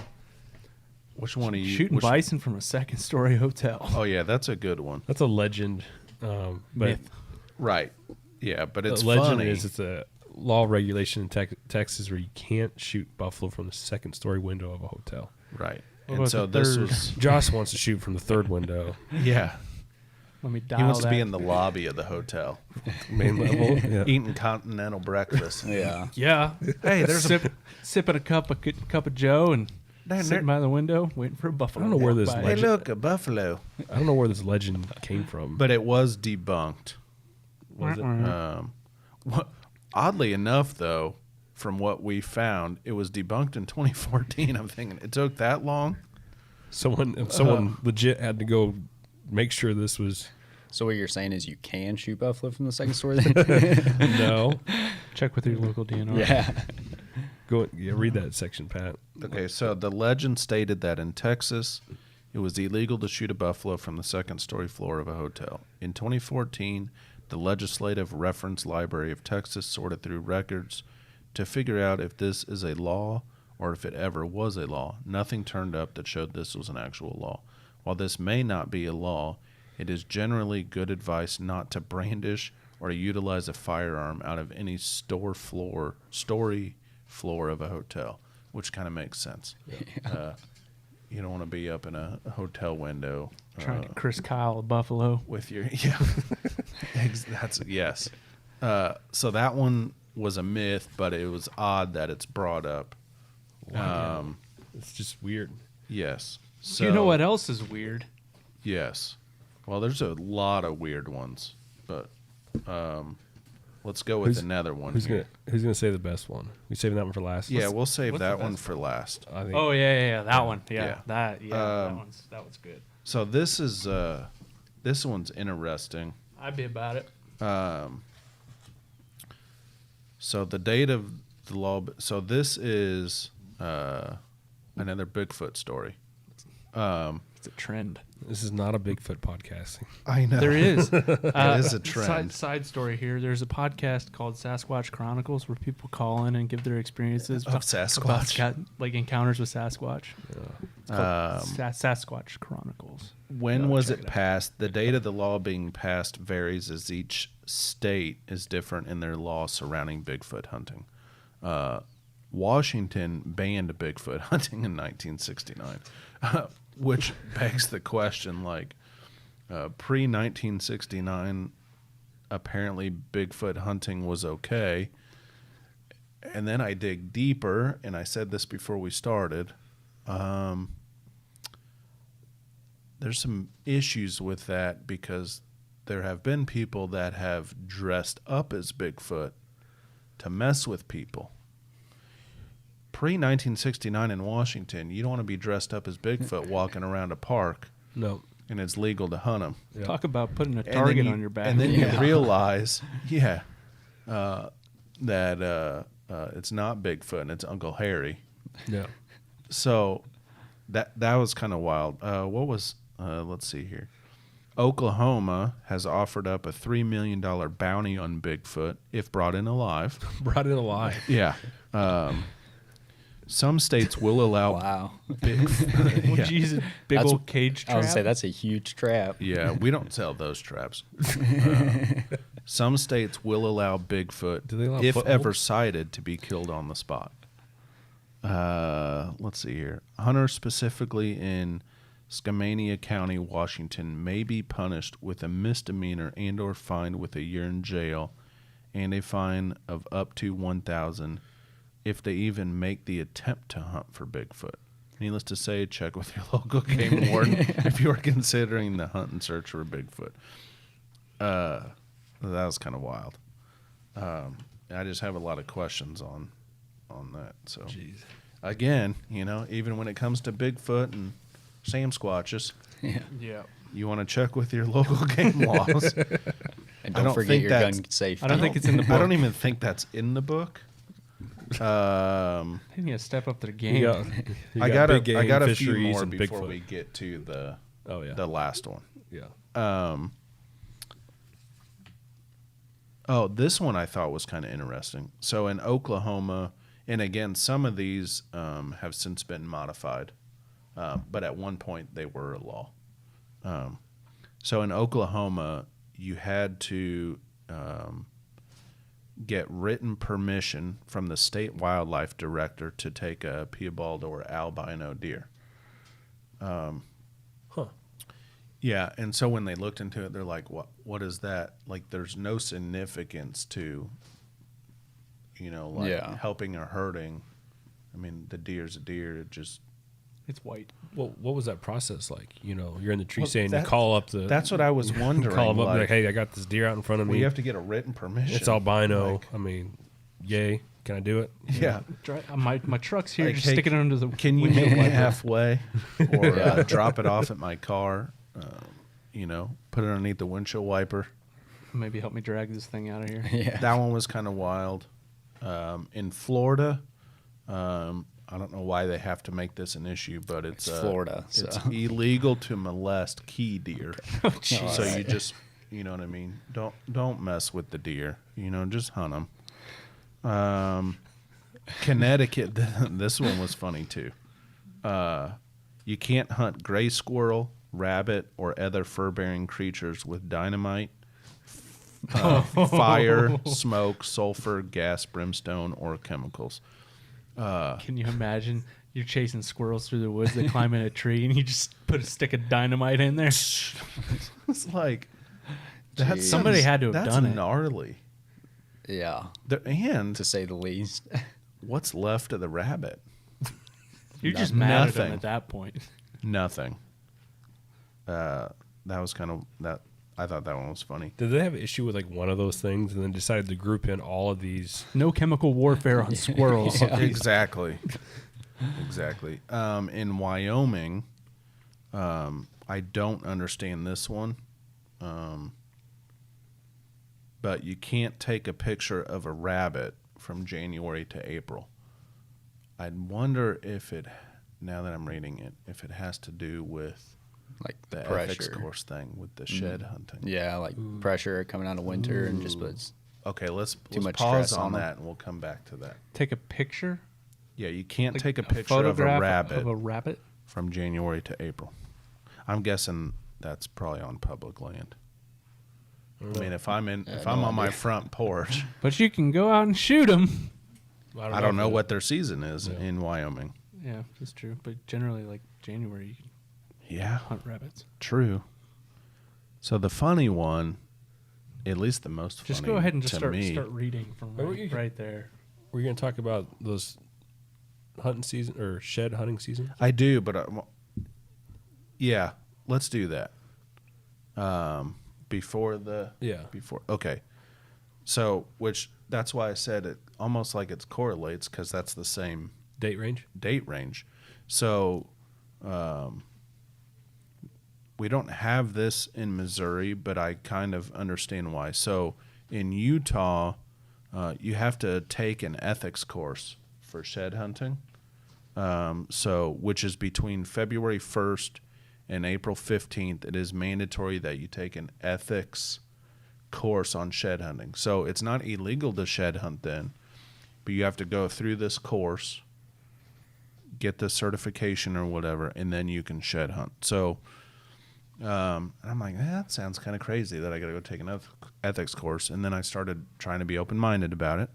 Which one are you shooting which- bison from a 2nd-story hotel. Oh yeah, that's a good one. That's a legend. But Myth. Right. Yeah, but it's the legend funny. is it's a law regulation in Texas where you can't shoot buffalo from the 2nd-story window of a hotel. Right. What And about so the this third? was Josh wants to shoot from the 3rd window, yeah. Let me dial He wants that. to be in the lobby of the hotel, main level. Yeah. eating continental breakfast. Yeah. Yeah. Hey, there's sipping a cup of Joe and There- sitting by the window waiting for a buffalo. I don't know where to walk this by. Hey, legend- look, a buffalo. I don't know where this legend came from. But it was debunked. Was it? Oddly enough, though, from what we found, it was debunked in 2014. I'm thinking it took that long. Someone legit had to go make sure this was So what you're saying is you can shoot buffalo from the 2nd story? Then? no. Check with your local DNR. yeah. Go read that section, Pat. Okay, so the legend stated that in Texas, it was illegal to shoot a buffalo from the 2nd-story floor of a hotel. In 2014, the Legislative Reference Library of Texas sorted through records to figure out if this is a law or if it ever was a law. Nothing turned up that showed this was an actual law. While this may not be a law, it is generally good advice not to brandish or to utilize a firearm out of any story floor of a hotel, which kind of makes sense. You don't want to be up in a hotel window Trying to Chris Kyle a buffalo. with your that's yes. So that one was a myth, but it was odd that it's brought up. It's just weird. Yes. So You know what else is weird? Yes. Well, there's a lot of weird ones, but let's go with Who's- another one. Who's here. gonna say the best one? We saving that one for last. Yeah, we'll save what's that the one best for last. I think. Oh yeah, that one. Yeah, Yeah. that one's good. So this one's interesting. I'd be about it. So the date of the law. So this is another Bigfoot story. It's a trend. This is not a Bigfoot podcast. I know. There is. It is a trend. Side story here. There's a podcast called Sasquatch Chronicles where people call in and give their experiences Of Sasquatch. about like encounters with Sasquatch. It's called Um, Sasquatch Chronicles. When Gotta was check it it out. passed? The date of the law being passed varies as each state is different in their law surrounding Bigfoot hunting. Washington banned Bigfoot hunting in 1969, which begs the question, like, pre-1969, apparently Bigfoot hunting was okay. And then I dig deeper, and I said this before we started, there's some issues with that because there have been people that have dressed up as Bigfoot to mess with people. Pre-1969 in Washington, you don't want to be dressed up as Bigfoot walking around a park, No. and it's legal to hunt them. Yeah. Talk about putting a And then target you- on your back. And then Yeah. you realize, that it's not Bigfoot and it's Uncle Harry. Yeah. So that was kind of wild. Let's see here. Oklahoma has offered up a $3 million bounty on Bigfoot if brought in alive. Brought it alive. Yeah. Some states will allow Wow. Bigfoot. Well, yeah. geez, a big That's- old cage I trap. would say that's a huge trap. Yeah, we don't sell those traps. Some states will allow Bigfoot, Do they allow if footholds? ever sighted, to be killed on the spot. Let's see here. Hunters specifically in Skamania County, Washington, may be punished with a misdemeanor and/or fined with a year in jail and a fine of up to $1,000 if they even make the attempt to hunt for Bigfoot. Needless to say, check with your local game warden if you are considering the hunt and search for Bigfoot. That was kind of wild. I just have a lot of questions on that. So Jeez. again, even when it comes to Bigfoot and Sam Squatches, Yeah. Yeah. you want to check with your local game laws. And I don't don't forget think your that's- gun safety. I don't think it's in the I book. don't even think that's in the book. They need to step up their game. You I got big game, a few fisheries, more and before Bigfoot. we get to the Oh yeah. the last one. Yeah. Oh, this one I thought was kind of interesting. So in Oklahoma, and again, some of these have since been modified, but at one point they were a law. So in Oklahoma, you had to get written permission from the state wildlife director to take a piebald or albino deer. Huh. Yeah, and so when they looked into it, they're like, "What is that?" Like, there's no significance to, Yeah. helping or hurting. I mean, the deer's a deer. It just It's white. Well, what was that process like? You're in the tree Well, stand, that- you call up the. that's what I was wondering. Call them up, and be like, like, hey, I got this deer out in front of well, me. you have to get a written permission. It's albino. Like, I mean, yay. Can I do it? yeah. My truck's here. Like, Just hey, stick it under the. Can you windshield meet me wiper. halfway, or drop it off at my car? Put it underneath the windshield wiper. Maybe help me drag this thing out of here. Yeah. That one was kind of wild. In Florida, I don't know why they have to make this an issue, but it's Florida, It's so. illegal to molest key deer. jeez. So you Alright. just, you know what I mean. Don't mess with the deer. Just hunt them. Connecticut. This one was funny too. You can't hunt gray squirrel, rabbit, or other fur-bearing creatures with dynamite, fire, smoke, sulfur, gas, brimstone, or chemicals. Can you imagine? You're chasing squirrels through the woods. They climb in a tree, and you just put a stick of dynamite in there. It's like that's Somebody had to have that's done it. gnarly. Yeah. And To say the least. what's left of the rabbit? You're just mad at them Nothing. at that point. Nothing. That was kind of that. I thought that one was funny. Did they have an issue with like one of those things and then decided to group in all of these? No chemical warfare on squirrels. Exactly. Exactly. In Wyoming, I don't understand this one. But you can't take a picture of a rabbit from January to April. I wonder if it, now that I'm reading it, if it has to do with like The pressure. ethics course thing with the shed hunting. Yeah, like pressure coming out of winter and just puts. Okay, let's much pause stress on on them. that, and we'll come back to that. Take a picture. Yeah, you can't Like take a picture of a photograph rabbit Of a rabbit. from January to April. I'm guessing that's probably on public land. I mean, if I'm on my front porch, But you can go out and shoot them. I don't know what their season is in Wyoming. Yeah, that's true. But generally, like January, you can Yeah, hunt rabbits. true. So the funny one, at least the most funny Just go ahead and just to me, start reading from right there. We're going to talk about those hunting season or shed hunting season. I do, but yeah, let's do that. Before okay. So, that's why I said it almost like it correlates, because that's the same Date range. So, we don't have this in Missouri, but I kind of understand why. So, in Utah, you have to take an ethics course for shed hunting. Which is between February 1st and April 15th. It is mandatory that you take an ethics course on shed hunting. So it's not illegal to shed hunt then, but you have to go through this course, get the certification or whatever, and then you can shed hunt. So I'm like, that sounds kind of crazy that I got to go take an ethics course. And then I started trying to be open-minded about it,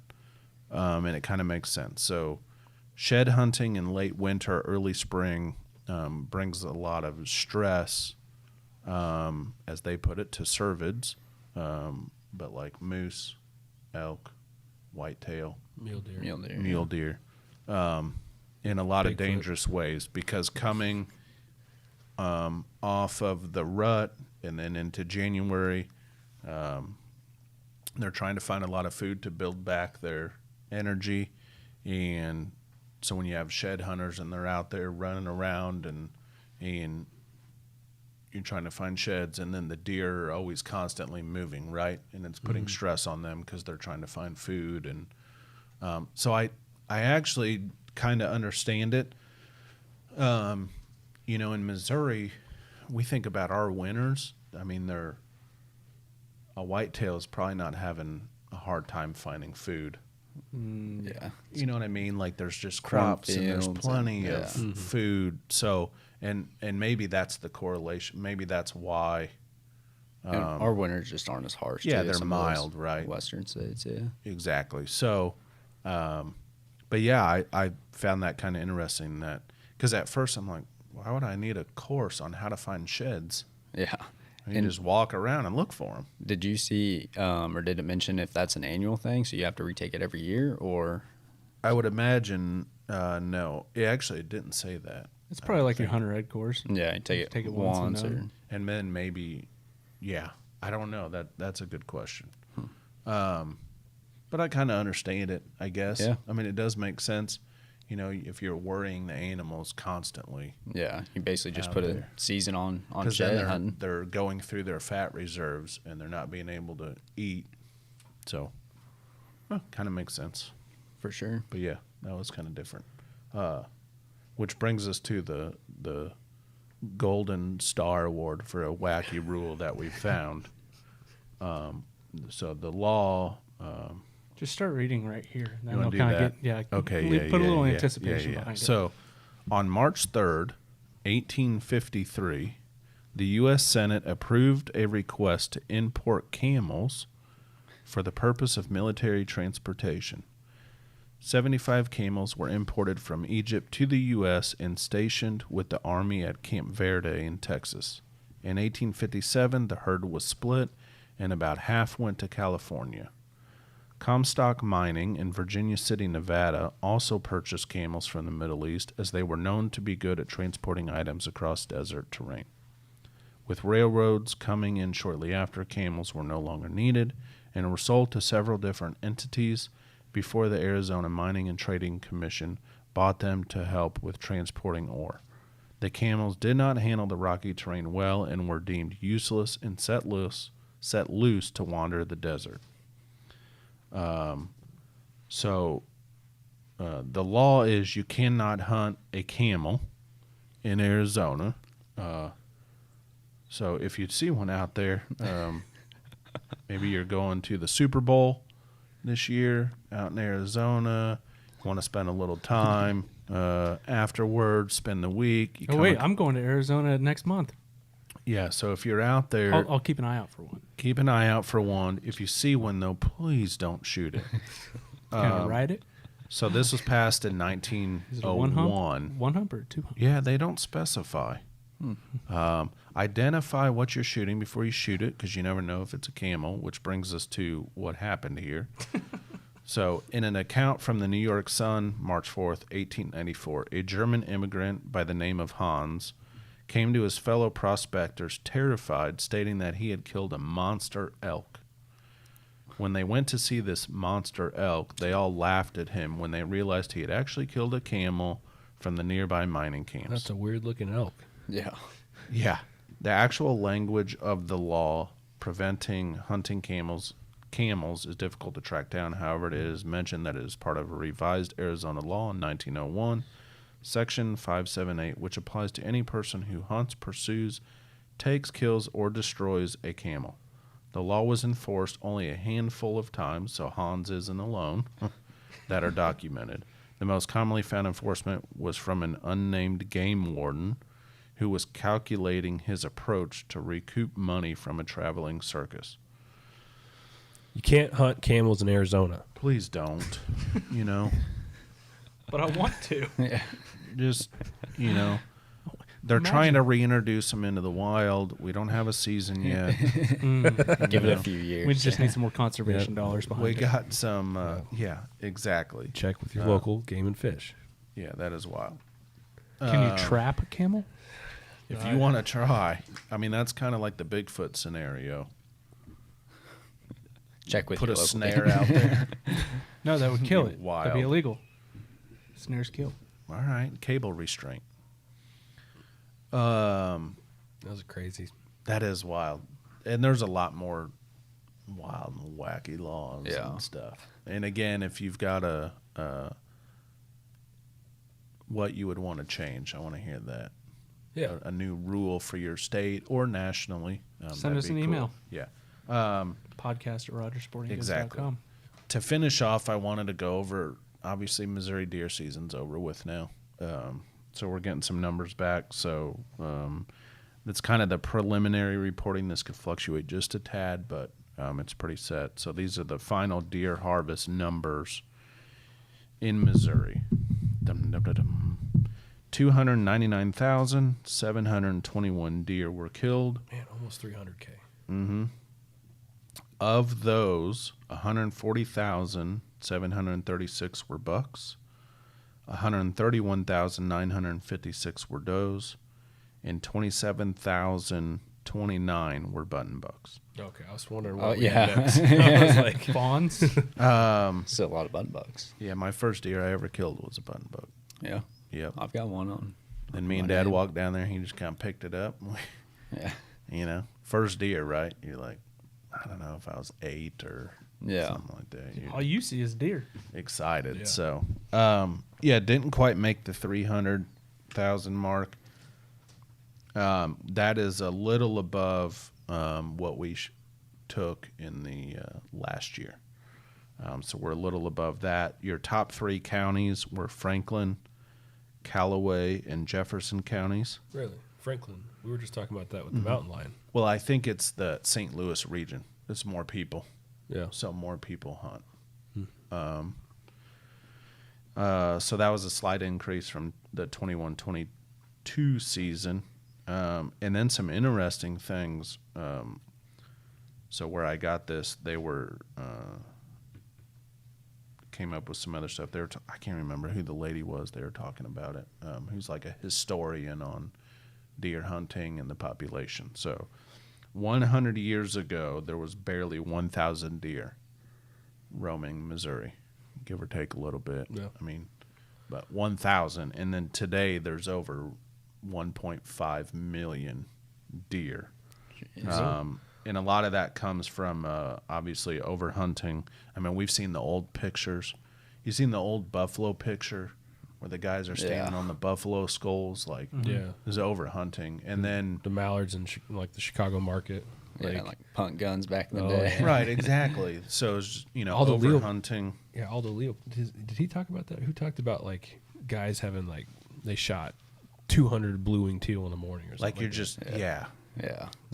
and it kind of makes sense. So shed hunting in late winter, early spring brings a lot of stress, as they put it, to cervids, but like moose, elk, whitetail, Mule deer. mule deer, in a lot of Bigfoot. dangerous ways, because coming off of the rut and then into January, they're trying to find a lot of food to build back their energy. And so when you have shed hunters and they're out there running around and you're trying to find sheds, and then the deer are always constantly moving, right? And it's putting stress on them because they're trying to find food. And so I actually kind of understand it. In Missouri, we think about our winters. I mean, a whitetail is probably not having a hard time finding food. Yeah. You know what I mean? Like there's just crops and there's plenty of food. So, and maybe that's the correlation. Maybe that's why. And our winters just aren't as harsh. Yeah, too, they're some of those mild, right? Western states, yeah. Exactly. So, but yeah, I found that kind of interesting, that because at first I'm like, why would I need a course on how to find sheds? Yeah. You just walk around and look for them. Did you see, or did it mention if that's an annual thing, so you have to retake it every year, or? I would imagine, no. It didn't say that. It's probably like your hunter ed course. Yeah, you take it once and or. done. And then maybe, yeah, I don't know. That's a good question. But I kind of understand it, I guess. Yeah. I mean, it does make sense. If you're worrying the animals constantly, Yeah, you basically just Out put there. a season on because shed then hunting. they're going through their fat reserves and they're not being able to eat. So, kind of makes sense. For sure. But yeah, that was kind of different. Which brings us to the Golden Star Award for a wacky rule that we found. So the law. Just start reading right here. And You then wanna they'll do kind that? of get, Okay, we yeah, put a yeah, little yeah, anticipation yeah. behind it. So, on March 3rd, 1853, the U.S. Senate approved a request to import camels for the purpose of military transportation. 75 camels were imported from Egypt to the U.S. and stationed with the Army at Camp Verde in Texas. In 1857, the herd was split, and about half went to California. Comstock Mining in Virginia City, Nevada, also purchased camels from the Middle East, as they were known to be good at transporting items across desert terrain. With railroads coming in shortly after, camels were no longer needed and were sold to several different entities before the Arizona Mining and Trading Commission bought them to help with transporting ore. The camels did not handle the rocky terrain well and were deemed useless and set loose to wander the desert. The law is you cannot hunt a camel in Arizona. So if you see one out there, maybe you're going to the Super Bowl this year out in Arizona, you want to spend a little time afterwards, spend the week. Oh, wait, I'm going to Arizona next month. Yeah, so if you're out there, I'll keep an eye out for one. keep an eye out for one. If you see one, though, please don't shoot it. Can I ride it? So this was passed in Is it a one hump? 1901. One hump or two hump? Yeah, they don't specify. Identify what you're shooting before you shoot it, because you never know if it's a camel, which brings us to what happened here. So, in an account from the New York Sun, March 4th, 1894, a German immigrant by the name of Hans came to his fellow prospectors terrified, stating that he had killed a monster elk. When they went to see this monster elk, they all laughed at him when they realized he had actually killed a camel from the nearby mining camps. That's a weird looking elk. Yeah. Yeah. The actual language of the law preventing hunting camels is difficult to track down. However, it is mentioned that it is part of a revised Arizona law in 1901, Section 578, which applies to any person who hunts, pursues, takes, kills, or destroys a camel. The law was enforced only a handful of times, so Hans isn't alone, that are documented. The most commonly found enforcement was from an unnamed game warden who was calculating his approach to recoup money from a traveling circus. You can't hunt camels in Arizona. Please don't, you know. But I want to. Yeah. Just, you know, they're trying to reintroduce them into the wild. We don't have a season yet. Give it a few years. We just need some more conservation dollars behind We it. got some, yeah, exactly. Check with your local game and fish. Yeah, that is wild. Can you trap a camel? If you want to try, I mean, that's kind of like the Bigfoot scenario. Check with Put your a local snare game. out there. No, that would kill it. Wild. That'd be illegal. Snares kill. All right, cable restraint. Those are crazy. That is wild. And there's a lot more wild and wacky laws and stuff. And again, if you've got a what you would want to change, I want to hear that. Yeah. A new rule for your state or nationally. Send that'd us be an cool. email. Yeah. Podcast at rogersportinggoods.com. Exactly. To finish off, I wanted to go over, obviously, Missouri deer season's over with now. So we're getting some numbers back. So it's kind of the preliminary reporting. This could fluctuate just a tad, but it's pretty set. So these are the final deer harvest numbers in Missouri. 299,721 deer were killed. Man, almost 300K. Mm-hmm. Of those, 140,736 were bucks, 131,956 were does, and 27,029 were button bucks. Okay, I was wondering Oh, what yeah. next. I was like, Fawns. Still a lot of button bucks. Yeah, my first deer I ever killed was a button buck. Yeah. Yep. I've got one on. Then me and Dad walked down there. He just kind of picked it up. Yeah. You know, first deer, right? You're like, I don't know if I was 8 or something like that. You're All you see is deer. excited. Yeah. So, didn't quite make the 300,000 mark. That is a little above what we took in the last year. So we're a little above that. Your top 3 counties were Franklin, Callaway, and Jefferson counties. really? Franklin. We were just talking about that with the mountain lion. Well, I think it's the St. Louis region. It's more people. Yeah. So more people hunt. So that was a slight increase from the 21-22 season. And then some interesting things. So where I got this, they were came up with some other stuff. They were I can't remember who the lady was. They were talking about it. Who's like a historian on deer hunting and the population. So 100 years ago, there was barely 1,000 deer roaming Missouri, give or take a little bit. Yeah. I mean, but 1,000. And then today, there's over 1.5 million deer. And a lot of that comes from, obviously, overhunting. I mean, we've seen the old pictures. You've seen the old buffalo picture where the guys are standing Yeah. on the buffalo skulls, like Yeah. is over hunting. And then The mallards in like the Chicago market. Yeah, like punt guns back in the Oh, day. yeah. right, exactly. So it's just, All the over Leo- hunting. Yeah, Aldo Leo. Did he talk about that? Who talked about like guys having like they shot 200 blue-winged teal in the morning or something? Like you're that? just Yeah.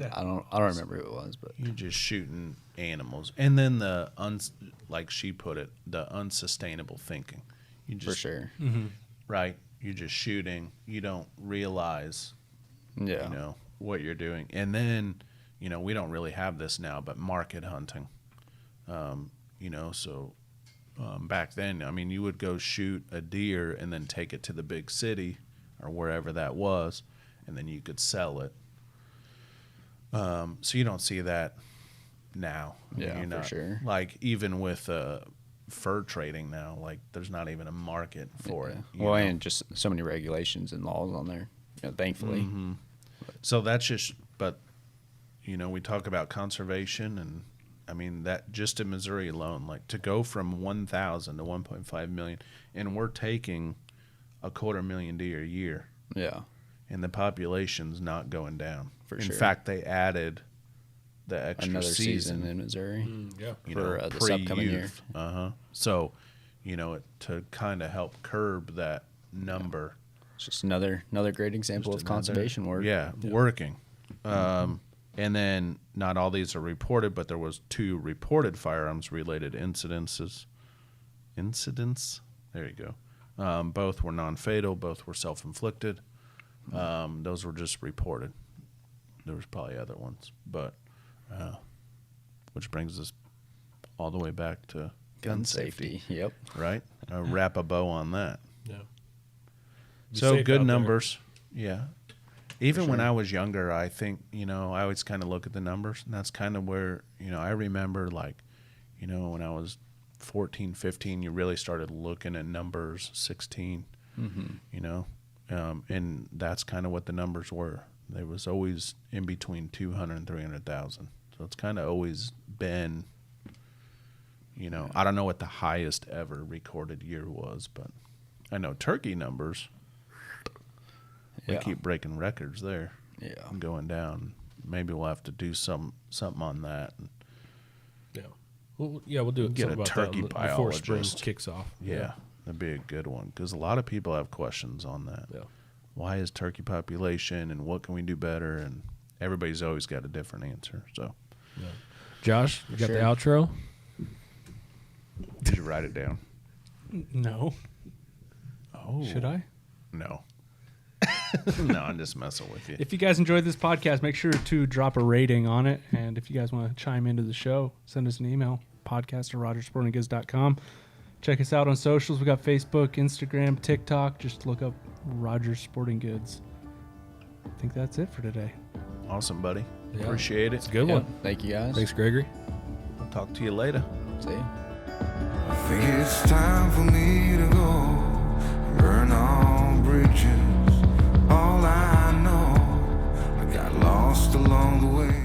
I don't remember who it was, but you're just shooting animals. And then like she put it, the unsustainable thinking. You just for sure. right, you're just shooting. You don't realize Yeah. what you're doing. And then, we don't really have this now, but market hunting. So back then, I mean, you would go shoot a deer and then take it to the big city or wherever that was, and then you could sell it. So you don't see that now. I mean, Yeah, you're for not, sure. Like even with fur trading now, like there's not even a market for it. you Well, know? and just so many regulations and laws on there, thankfully. So that's just, but we talk about conservation, and I mean that just in Missouri alone, like to go from 1,000 to 1.5 million, and we're taking 250,000 deer a year, Yeah. and the population's not going down. For in sure. fact, they added the extra Another season season in Missouri. Yeah. for, this upcoming year. So, to kind of help curb that number. It's just another great example Just of conservation work. Yeah, working. And then not all these are reported, but there was 2 reported firearms related incidents. There you go. Both were non-fatal. Both were self-inflicted. Those were just reported. There was probably other ones, but which brings us all the way back to gun safety, Yep. right? Wrap a bow on that. Yeah. Be So safe good out there. numbers. Yeah. Even when sure. I was younger, I think, I always kind of look at the numbers, and that's kind of where, I remember like, when I was 14, 15, you really started looking at numbers, 16, and that's kind of what the numbers were. They was always in between 200 and 300,000. So it's kind of always been, I don't know what the highest ever recorded year was, but I know turkey numbers. We Yeah. keep breaking records there. Yeah. And going down. Maybe we'll have to do something on that. Yeah. Well, yeah, we'll do it. Get something a about turkey that before spring biologist. kicks off. Yeah, that'd be a good one, because a lot of people have questions on that. Yeah. Why is turkey population, and what can we do better? And everybody's always got a different answer. So Yeah. Josh, you got Sure. the outro? did you write it down? No. Oh, Should I? No. No, I'm just messing with you. If you guys enjoyed this podcast, make sure to drop a rating on it. And if you guys want to chime into the show, send us an email, podcast@rogersportinggoods.com. Check us out on socials. We got Facebook, Instagram, TikTok. Just look up Rogers Sporting Goods. I think that's it for today. Awesome, buddy. Yeah. Appreciate It's it. a good Yeah. one. Thank you guys. Thanks, Gregory. I'll talk to you later. See ya. I think it's time for me to go burn all bridges. All I know, I got lost along the way.